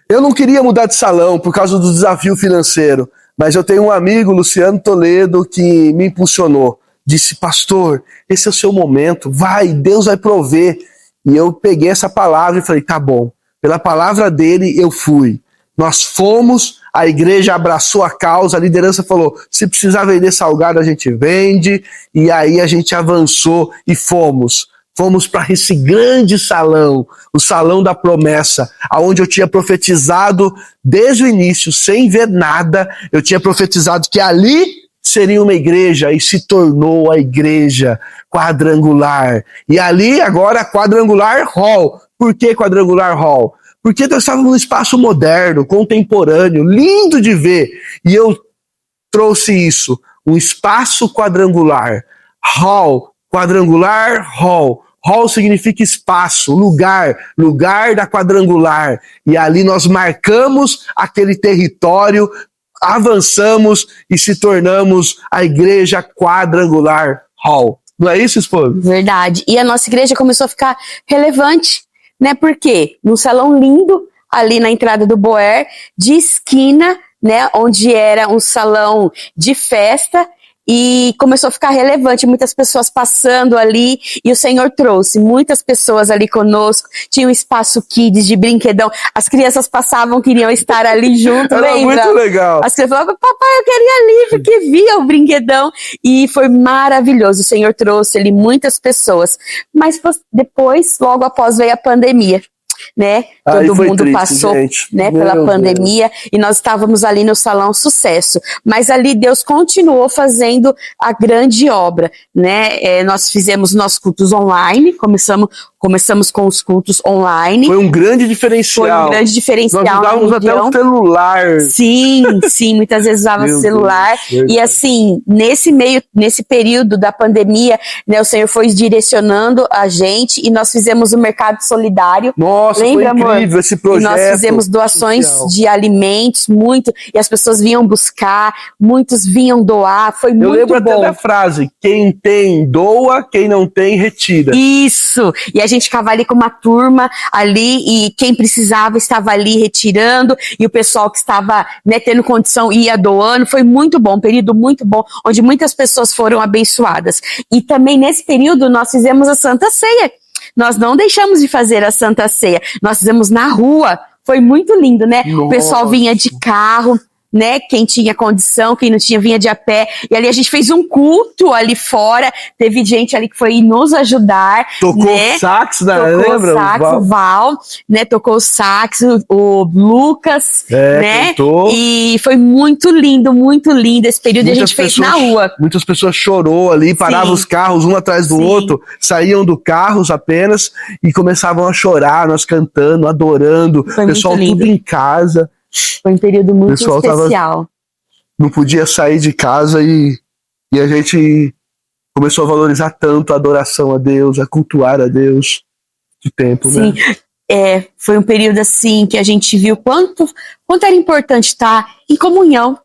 Eu não queria mudar de salão por causa do desafio financeiro, mas eu tenho um amigo, Luciano Toledo, que me impulsionou. Disse, pastor, esse é o seu momento, vai, Deus vai prover. E eu peguei essa palavra e falei, tá bom. Pela palavra dele, eu fui. Nós fomos, a igreja abraçou a causa, a liderança falou, se precisar vender salgado, a gente vende. E aí a gente avançou e fomos. Fomos para esse grande salão, o salão da promessa, aonde eu tinha profetizado desde o início, sem ver nada. Eu tinha profetizado que ali seria uma igreja e se tornou a igreja quadrangular. E ali agora Quadrangular Hall. Por que Quadrangular Hall? Porque nós estávamos num espaço moderno, contemporâneo, lindo de ver. E eu trouxe isso, um espaço quadrangular. Hall, Quadrangular Hall. Hall significa espaço, lugar da quadrangular. E ali nós marcamos aquele território, avançamos e se tornamos a igreja Quadrangular Hall. Não é isso, esposa? Verdade. E a nossa igreja começou a ficar relevante, né? Por quê? Num salão lindo, ali na entrada do Boer, de esquina, né? Onde era um salão de festa, e começou a ficar relevante, muitas pessoas passando ali, e o Senhor trouxe muitas pessoas ali conosco, tinha um espaço kids de brinquedão, as crianças passavam, queriam estar ali junto, Era lembra? muito legal. As crianças falavam, papai, eu queria ir ali, porque via o brinquedão, e foi maravilhoso, o Senhor trouxe ali muitas pessoas, mas depois, logo após, veio a pandemia. Né? Todo mundo triste, passou, gente. né, pela pandemia, e nós estávamos ali no Salão Sucesso, mas ali Deus continuou fazendo a grande obra, né? Nós fizemos nossos cultos online, começamos com os cultos online. Foi um grande diferencial. Foi um grande diferencial. Nós usávamos até o celular. Sim, muitas vezes usava o celular. Deus, e assim, nesse período da pandemia, né, o Senhor foi direcionando a gente, e nós fizemos o mercado solidário. Nossa, lembra, foi incrível amor? esse projeto. E nós fizemos doações social de alimentos, muito, e as pessoas vinham buscar, muitos vinham doar, foi muito bom. Eu lembro até da frase, quem tem, doa, quem não tem, retira. Isso, e a gente ficava ali com uma turma ali, e quem precisava estava ali retirando, e o pessoal que estava, né, tendo condição ia doando. Foi muito bom, um período muito bom, onde muitas pessoas foram abençoadas. E também nesse período nós fizemos a Santa Ceia. Nós não deixamos de fazer a Santa Ceia, nós fizemos na rua, foi muito lindo, né? Nossa. O pessoal vinha de carro, né? Quem tinha condição, quem não tinha, vinha de a pé. E ali a gente fez um culto ali fora, teve gente ali que foi nos ajudar. Tocou né? sax, né? Tocou Lembra? o sax, o Val, né? Tocou o sax, o Lucas, né? Cantou. E foi muito lindo esse período. E a gente fez na rua. Muitas pessoas chorou ali, paravam os carros um atrás do outro, saíam do carros apenas e começavam a chorar, nós cantando, adorando, Foi o pessoal muito lindo. tudo em casa. Foi um período muito pessoal especial. Não podia sair de casa e a gente começou a valorizar tanto a adoração a Deus, a cultuar a Deus de tempo, Sim. né? Foi um período assim que a gente viu quanto era importante estar em comunhão,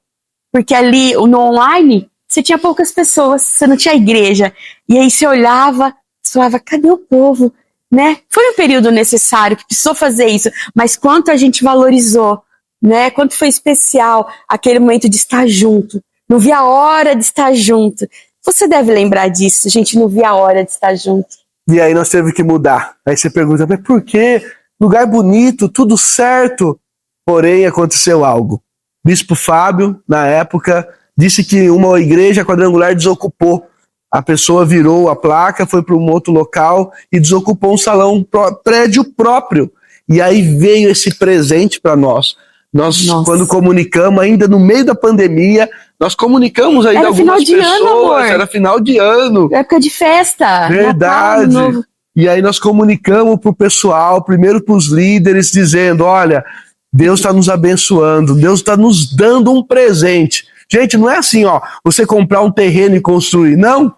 porque ali no online você tinha poucas pessoas, você não tinha igreja, e aí você olhava, você falava, cadê o povo? Né? Foi um período necessário que precisou fazer isso, mas quanto a gente valorizou, né? Quanto foi especial aquele momento de estar junto. Não via a hora de estar junto. Você deve lembrar disso, a gente não via a hora de estar junto. E aí nós tivemos que mudar. Aí você pergunta, mas por quê? Lugar bonito, tudo certo. Porém, aconteceu algo. Bispo Fábio, na época, disse que uma igreja quadrangular desocupou. A pessoa virou a placa, foi para um outro local e desocupou um salão, prédio próprio. E aí veio esse presente para nós. Nós, quando comunicamos, ainda no meio da pandemia, nós comunicamos ainda algumas pessoas. Era final de ano. Época de festa. Verdade. Natal, e aí nós comunicamos pro pessoal, primeiro pros líderes, dizendo, olha, Deus está nos abençoando, Deus está nos dando um presente. Gente, não é assim, ó, você comprar um terreno e construir. Não.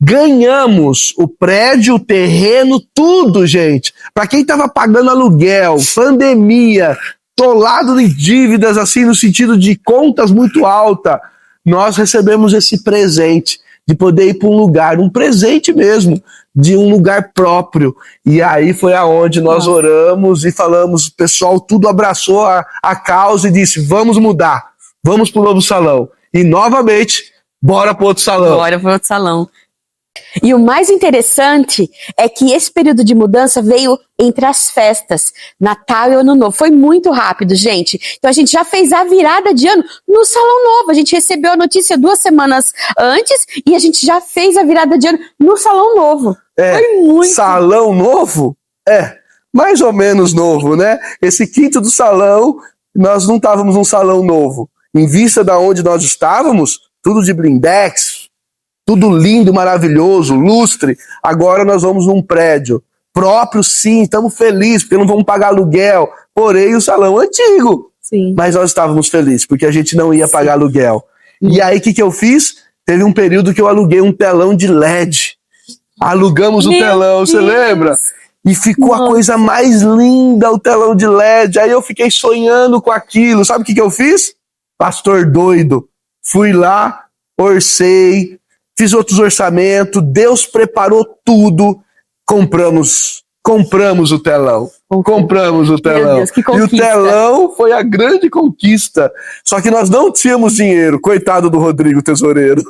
Ganhamos o prédio, o terreno, tudo, gente. Para quem estava pagando aluguel, pandemia, atolado em dívidas, assim, no sentido de contas muito altas, nós recebemos esse presente de poder ir para um lugar, um presente mesmo, de um lugar próprio. E aí foi aonde nós oramos e falamos, o pessoal tudo abraçou a causa e disse, vamos mudar, vamos para o novo salão. E novamente, bora para outro salão. Bora para outro salão. E o mais interessante é que esse período de mudança veio entre as festas, Natal e Ano Novo. Foi muito rápido, gente. Então a gente já fez a virada de ano no Salão Novo. A gente recebeu a notícia 2 semanas antes e a gente já fez a virada de ano no Salão Novo. Foi muito. Salão novo? Mais ou menos novo, né? Esse quinto do salão, nós não estávamos num salão novo. Em vista da onde nós estávamos, tudo de blindex, tudo lindo, maravilhoso, lustre. Agora nós vamos num prédio próprio, sim, estamos felizes, porque não vamos pagar aluguel. Porém, o salão antigo. Sim. Mas nós estávamos felizes, porque a gente não ia pagar aluguel. E aí, o que eu fiz? Teve um período que eu aluguei um telão de LED. Alugamos o telão, você lembra? E ficou a coisa mais linda, o telão de LED. Aí eu fiquei sonhando com aquilo. Sabe o que eu fiz? Pastor doido. Fui lá, orcei, fiz outros orçamentos, Deus preparou tudo, compramos o telão. Compramos o telão. Meu Deus, que e o conquista. telão foi a grande conquista. Só que nós não tínhamos dinheiro, coitado do Rodrigo Tesoureiro.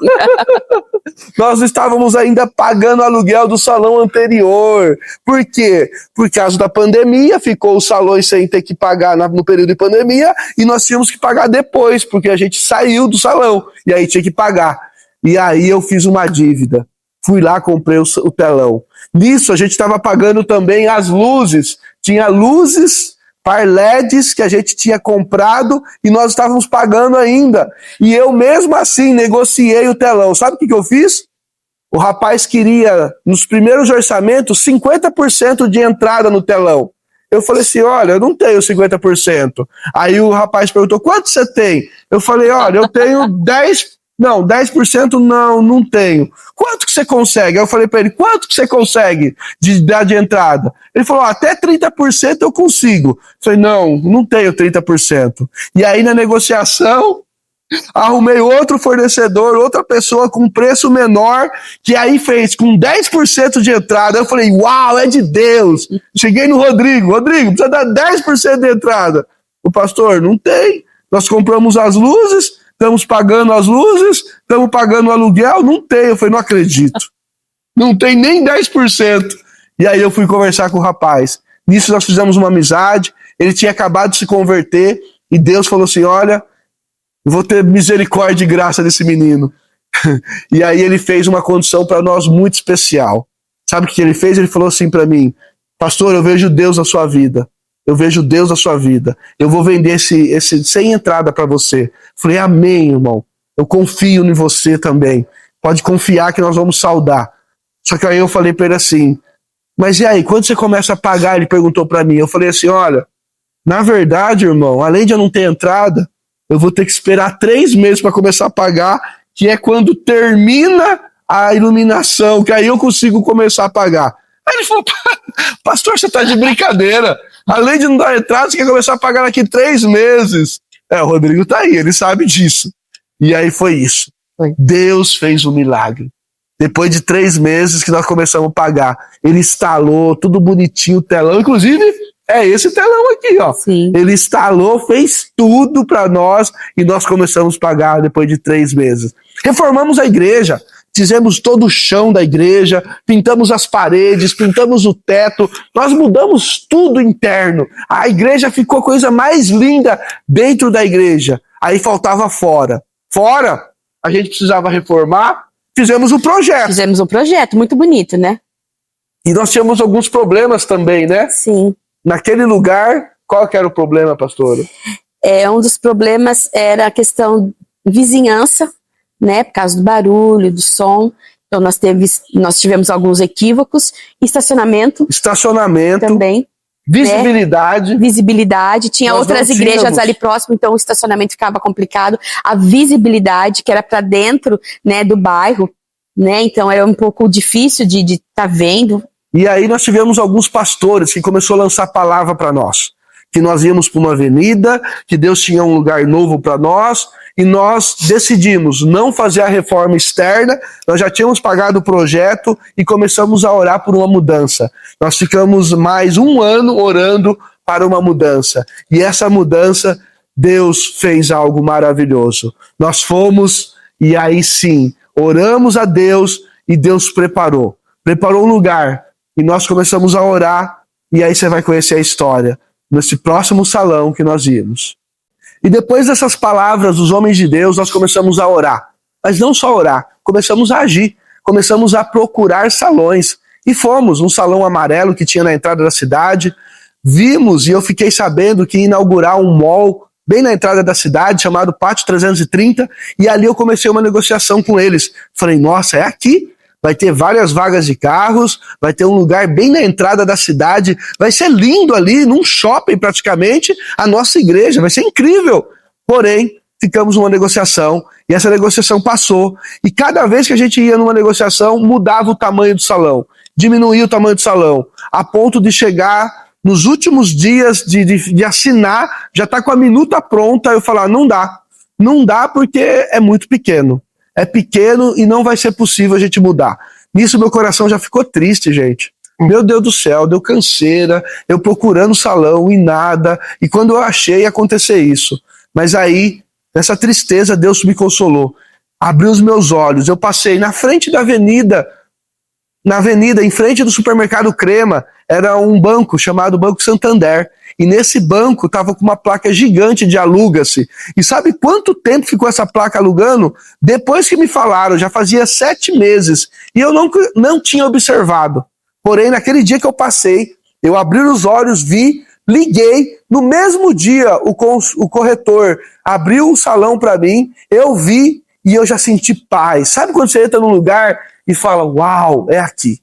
Nós estávamos ainda pagando aluguel do salão anterior. Por quê? Por causa da pandemia, ficou os salões sem ter que pagar no período de pandemia e nós tínhamos que pagar depois, porque a gente saiu do salão e aí tinha que pagar. E aí eu fiz uma dívida. Fui lá, comprei o telão. Nisso a gente estava pagando também as luzes. Tinha luzes par LEDs que a gente tinha comprado e nós estávamos pagando ainda. E eu mesmo assim negociei o telão. Sabe o que eu fiz? O rapaz queria, nos primeiros orçamentos, 50% de entrada no telão. Eu falei assim, olha, eu não tenho 50%. Aí o rapaz perguntou, quanto você tem? Eu falei, olha, eu tenho 10% não tenho. Quanto que você consegue? Aí eu falei pra ele, quanto que você consegue de dar de entrada? Ele falou, até 30% eu consigo. Eu falei, não tenho 30%. E aí na negociação, arrumei outro fornecedor, outra pessoa com preço menor, que aí fez com 10% de entrada. Eu falei, uau, é de Deus. Cheguei no Rodrigo, precisa dar 10% de entrada. O pastor, não tem. Nós compramos as luzes, estamos pagando as luzes, estamos pagando o aluguel, não tem. Eu falei, não acredito. Não tem nem 10%. E aí eu fui conversar com o rapaz. Nisso nós fizemos uma amizade, ele tinha acabado de se converter, e Deus falou assim, olha, eu vou ter misericórdia e graça desse menino. E aí ele fez uma condição para nós muito especial. Sabe o que ele fez? Ele falou assim para mim, pastor, eu vejo Deus na sua vida. Eu vejo Deus na sua vida. Eu vou vender esse sem entrada para você. Falei, amém, irmão. Eu confio em você também. Pode confiar que nós vamos saldar. Só que aí eu falei para ele assim, mas e aí, quando você começa a pagar? Ele perguntou para mim. Eu falei assim, olha, na verdade, irmão, além de eu não ter entrada, eu vou ter que esperar 3 meses para começar a pagar, que é quando termina a iluminação, que aí eu consigo começar a pagar. Aí ele falou, pastor, você tá de brincadeira. Além de não dar entrada, você quer começar a pagar daqui 3 meses. O Rodrigo tá aí, ele sabe disso. E aí foi isso. Deus fez um milagre. Depois de 3 meses que nós começamos a pagar, ele instalou tudo bonitinho, o telão, inclusive é esse telão aqui, ó. Sim. Ele instalou, fez tudo para nós e nós começamos a pagar depois de 3 meses. Reformamos a igreja, fizemos todo o chão da igreja, pintamos as paredes, pintamos o teto, nós mudamos tudo interno. A igreja ficou a coisa mais linda dentro da igreja. Aí faltava fora. Fora, a gente precisava reformar, fizemos o projeto. Fizemos um projeto muito bonito, né? E nós tínhamos alguns problemas também, né? Sim. Naquele lugar, qual que era o problema, pastora? Um dos problemas era a questão vizinhança, né? Por causa do barulho, do som. Então nós tivemos alguns equívocos. Estacionamento também. Visibilidade. Né? Visibilidade. Tinha Nós outras não igrejas tínhamos. ali próximo, então o estacionamento ficava complicado. A visibilidade, que era para dentro, né, do bairro, né? Então era um pouco difícil de estar vendo. E aí nós tivemos alguns pastores que começaram a lançar palavra para nós. Que nós íamos para uma avenida, que Deus tinha um lugar novo para nós, e nós decidimos não fazer a reforma externa, nós já tínhamos pagado o projeto e começamos a orar por uma mudança. Nós ficamos mais 1 ano orando para uma mudança. E essa mudança, Deus fez algo maravilhoso. Nós fomos, e aí sim, oramos a Deus, e Deus preparou um lugar, e nós começamos a orar, e aí você vai conhecer a história, nesse próximo salão que nós íamos. E depois dessas palavras dos homens de Deus, nós começamos a orar. Mas não só orar, começamos a agir. Começamos a procurar salões. E fomos num salão amarelo que tinha na entrada da cidade. Vimos, e eu fiquei sabendo que ia inaugurar um mall bem na entrada da cidade, chamado Pátio 330. E ali eu comecei uma negociação com eles. Falei, nossa, é aqui? Vai ter várias vagas de carros, vai ter um lugar bem na entrada da cidade, vai ser lindo ali, num shopping praticamente, a nossa igreja, vai ser incrível. Porém, ficamos numa negociação, e essa negociação passou, e cada vez que a gente ia numa negociação, mudava o tamanho do salão, diminuía o tamanho do salão, a ponto de chegar nos últimos dias de assinar, já está com a minuta pronta, eu falar, não dá porque é muito pequeno. É pequeno e não vai ser possível a gente mudar. Nisso meu coração já ficou triste, gente. Meu Deus do céu, deu canseira, eu procurando salão e nada. E quando eu achei, ia acontecer isso. Mas aí, nessa tristeza, Deus me consolou. Abriu os meus olhos. Eu passei na frente da avenida, em frente do supermercado Crema, era um banco chamado Banco Santander. E nesse banco estava com uma placa gigante de aluga-se. E sabe quanto tempo ficou essa placa alugando? Depois que me falaram, já fazia 7 meses. E eu não tinha observado. Porém, naquele dia que eu passei, eu abri os olhos, vi, liguei. No mesmo dia, o corretor abriu o salão para mim, eu vi e eu já senti paz. Sabe quando você entra num lugar e fala, uau, é aqui.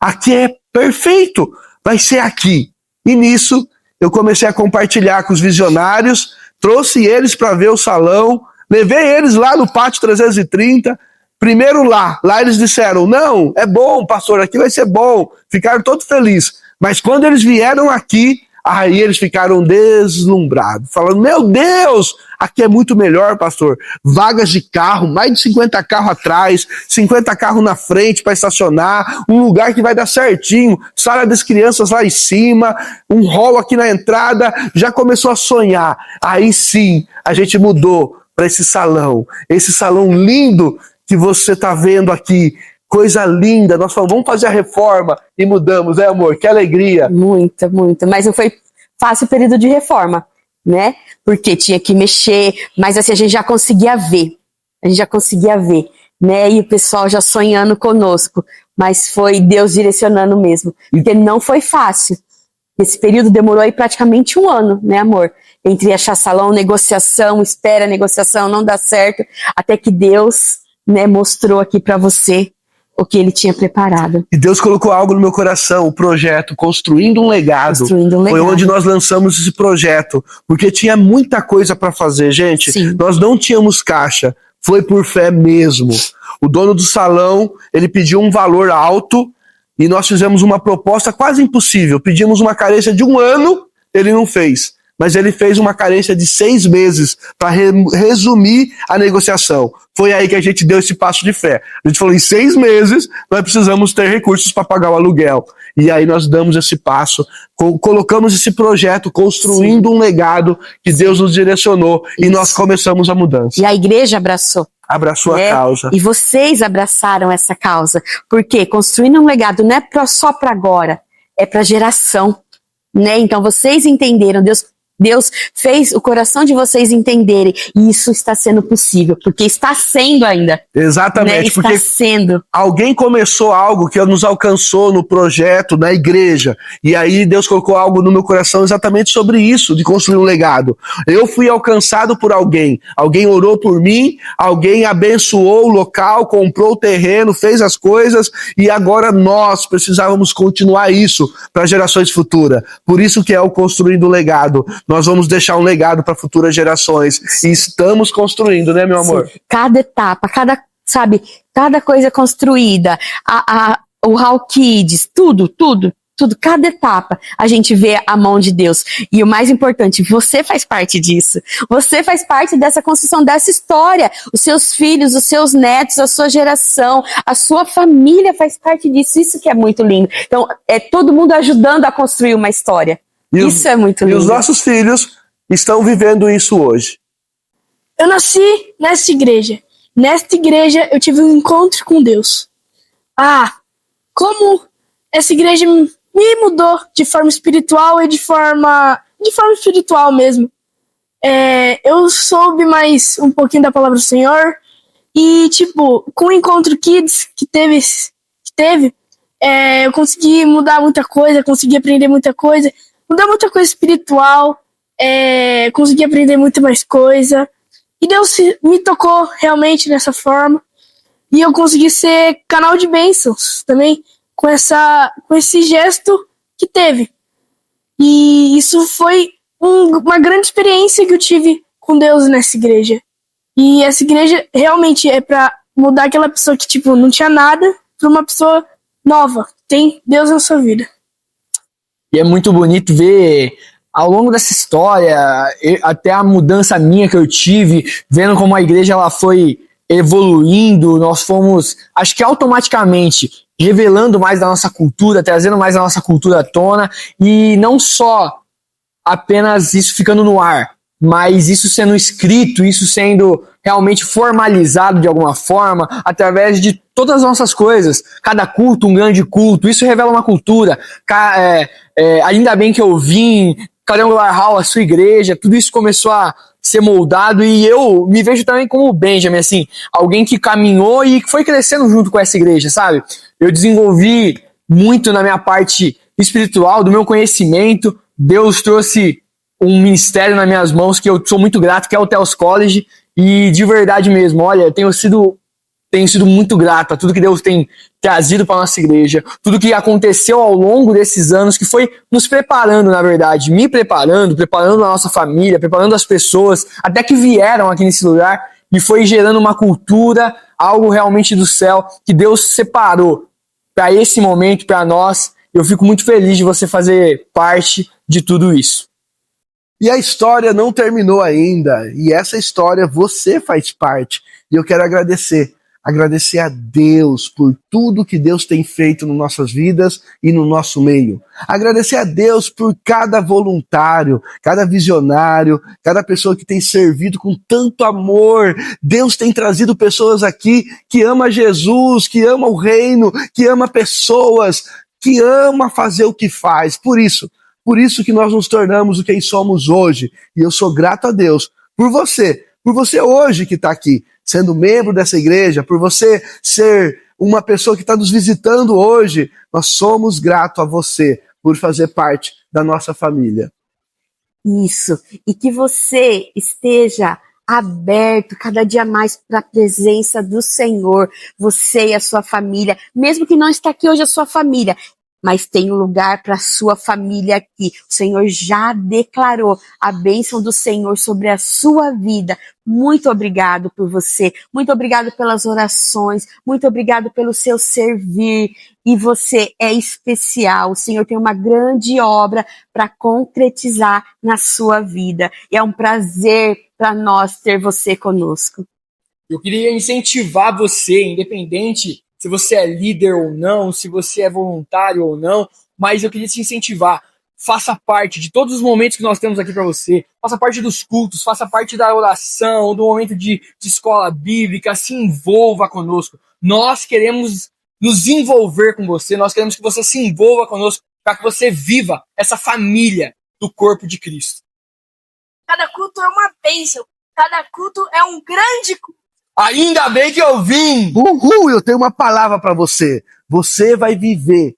Aqui é perfeito, vai ser aqui. E nisso, eu comecei a compartilhar com os visionários, trouxe eles para ver o salão, levei eles lá no Pátio 330, primeiro lá eles disseram, não, é bom, pastor, aqui vai ser bom, ficaram todos felizes, mas quando eles vieram aqui, aí eles ficaram deslumbrados, falando, meu Deus, aqui é muito melhor, pastor, vagas de carro, mais de 50 carros atrás, 50 carros na frente para estacionar, um lugar que vai dar certinho, sala das crianças lá em cima, um hall aqui na entrada, já começou a sonhar, aí sim, a gente mudou para esse salão lindo que você está vendo aqui, coisa linda, nós falamos, vamos fazer a reforma e mudamos, amor? Que alegria. Muita. Mas não foi fácil o período de reforma, né? Porque tinha que mexer, mas assim, a gente já conseguia ver, né? E o pessoal já sonhando conosco, mas foi Deus direcionando mesmo, porque não foi fácil. Esse período demorou aí praticamente 1 ano, né, amor? Entre achar salão, negociação, espera, negociação, não dá certo, até que Deus, né, mostrou aqui pra você o que ele tinha preparado. E Deus colocou algo no meu coração, o projeto Construindo um Legado. Foi onde nós lançamos esse projeto, porque tinha muita coisa para fazer, gente. Sim. Nós não tínhamos caixa, foi por fé mesmo. O dono do salão, ele pediu um valor alto e nós fizemos uma proposta quase impossível. Pedimos uma carência de 1 ano, ele não fez. Mas ele fez uma carência de 6 meses para resumir a negociação. Foi aí que a gente deu esse passo de fé. A gente falou, em 6 meses, nós precisamos ter recursos para pagar o aluguel. E aí nós damos esse passo, colocamos esse projeto, construindo um legado que Deus nos direcionou. E nós começamos a mudança. E a igreja abraçou. Abraçou a causa. E vocês abraçaram essa causa. Porque construindo um legado não é só para agora, é para geração. Né? Então vocês entenderam, Deus fez o coração de vocês entenderem, e isso está sendo possível, porque está sendo ainda. Exatamente, né? Está porque sendo. Alguém começou algo que nos alcançou no projeto, na igreja, e aí Deus colocou algo no meu coração exatamente sobre isso, de construir um legado. Eu fui alcançado por alguém orou por mim, alguém abençoou o local, comprou o terreno, fez as coisas, e agora nós precisávamos continuar isso para gerações futuras. Por isso que é o Construindo um Legado. Nós vamos deixar um legado para futuras gerações. E estamos construindo, né, meu amor? Sim. Cada etapa, cada coisa construída, o Hall Kids, tudo, cada etapa, a gente vê a mão de Deus. E o mais importante, você faz parte disso. Você faz parte dessa construção, dessa história. Os seus filhos, os seus netos, a sua geração, a sua família faz parte disso. Isso que é muito lindo. Então, é todo mundo ajudando a construir uma história. Isso é muito lindo. E os nossos filhos estão vivendo isso hoje. Eu nasci nessa igreja. Nesta igreja eu tive um encontro com Deus. Como essa igreja me mudou de forma espiritual e de forma espiritual mesmo. Eu soube mais um pouquinho da palavra do Senhor e, com o Encontro Kids que teve, eu consegui mudar muita coisa, consegui aprender muita coisa, mudar muita coisa espiritual, consegui aprender muito mais coisa. E Deus me tocou realmente nessa forma. E eu consegui ser canal de bênçãos também, com esse gesto que teve. E isso foi uma grande experiência que eu tive com Deus nessa igreja. E essa igreja realmente é pra mudar aquela pessoa que, não tinha nada, pra uma pessoa nova. Tem Deus na sua vida. E é muito bonito ver, ao longo dessa história, até a mudança minha que eu tive, vendo como a igreja ela foi evoluindo, nós fomos, acho que automaticamente, revelando mais da nossa cultura, trazendo mais da nossa cultura à tona, e não só apenas isso ficando no ar, mas isso sendo escrito, isso sendo realmente formalizado de alguma forma, através de todas as nossas coisas. Cada culto, um grande culto, isso revela uma cultura. Ainda bem que eu vim, Quadrangular Hall, a sua igreja, tudo isso começou a ser moldado, e eu me vejo também como o Benjamin, assim, alguém que caminhou e que foi crescendo junto com essa igreja, sabe? Eu desenvolvi muito na minha parte espiritual, do meu conhecimento. Deus trouxe um ministério nas minhas mãos que eu sou muito grato, que é o Theos College, e de verdade mesmo, olha, eu tenho sido muito grato a tudo que Deus tem trazido para nossa igreja, tudo que aconteceu ao longo desses anos, que foi nos preparando, na verdade, me preparando a nossa família, preparando as pessoas, até que vieram aqui nesse lugar, e foi gerando uma cultura, algo realmente do céu, que Deus separou para esse momento, para nós. Eu fico muito feliz de você fazer parte de tudo isso. E a história não terminou ainda, e essa história você faz parte, e eu quero agradecer a Deus por tudo que Deus tem feito nas nossas vidas e no nosso meio. Agradecer a Deus por cada voluntário, cada visionário, cada pessoa que tem servido com tanto amor. Deus tem trazido pessoas aqui que ama Jesus, que ama o reino, que ama pessoas, que ama fazer o que faz. Por isso que nós nos tornamos o que somos hoje. E eu sou grato a Deus por você hoje que está aqui, sendo membro dessa igreja, por você ser uma pessoa que está nos visitando hoje. Nós somos gratos a você por fazer parte da nossa família. Isso, e que você esteja aberto cada dia mais para a presença do Senhor, você e a sua família, mesmo que não está aqui hoje a sua família, mas tem um lugar para a sua família aqui. O Senhor já declarou a bênção do Senhor sobre a sua vida. Muito obrigado por você, muito obrigado pelas orações, muito obrigado pelo seu servir. E você é especial. O Senhor tem uma grande obra para concretizar na sua vida. E é um prazer para nós ter você conosco. Eu queria incentivar você, independente se você é líder ou não, se você é voluntário ou não, mas eu queria te incentivar. Faça parte de todos os momentos que nós temos aqui para você. Faça parte dos cultos, faça parte da oração, do momento de escola bíblica. Se envolva conosco. Nós queremos nos envolver com você. Nós queremos que você se envolva conosco para que você viva essa família do corpo de Cristo. Cada culto é uma bênção. Cada culto é um grande culto. Ainda bem que eu vim! Uhul, eu tenho uma palavra para você. Você vai viver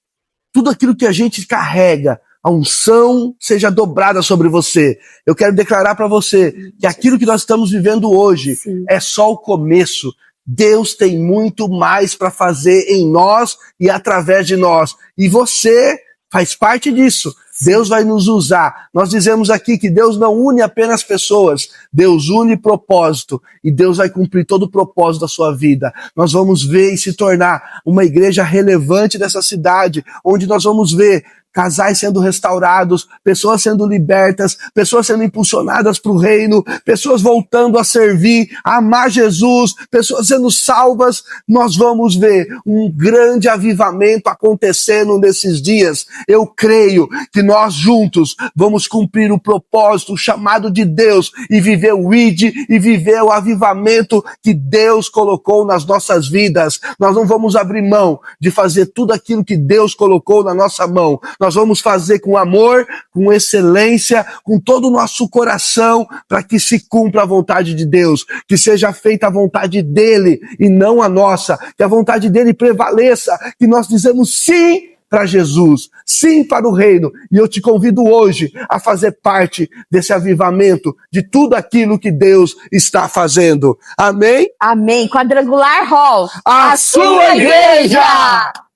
tudo aquilo que a gente carrega. A unção seja dobrada sobre você. Eu quero declarar para você que aquilo que nós estamos vivendo hoje é só o começo. Deus tem muito mais para fazer em nós e através de nós. E você faz parte disso. Deus vai nos usar. Nós dizemos aqui que Deus não une apenas pessoas, Deus une propósito. E Deus vai cumprir todo o propósito da sua vida. Nós vamos ver e se tornar uma igreja relevante dessa cidade, onde nós vamos ver casais sendo restaurados, pessoas sendo libertas, pessoas sendo impulsionadas para o reino, pessoas voltando a servir, a amar Jesus, pessoas sendo salvas. Nós vamos ver um grande avivamento acontecendo nesses dias. Eu creio que nós juntos vamos cumprir o propósito, o chamado de Deus e viver o ID e viver o avivamento que Deus colocou nas nossas vidas. Nós não vamos abrir mão de fazer tudo aquilo que Deus colocou na nossa mão. Nós vamos fazer com amor, com excelência, com todo o nosso coração, para que se cumpra a vontade de Deus, que seja feita a vontade dele e não a nossa, que a vontade dele prevaleça, que nós dizemos sim para Jesus, sim para o reino. E eu te convido hoje a fazer parte desse avivamento, de tudo aquilo que Deus está fazendo. Amém? Amém. Quadrangular Hall, A sua igreja!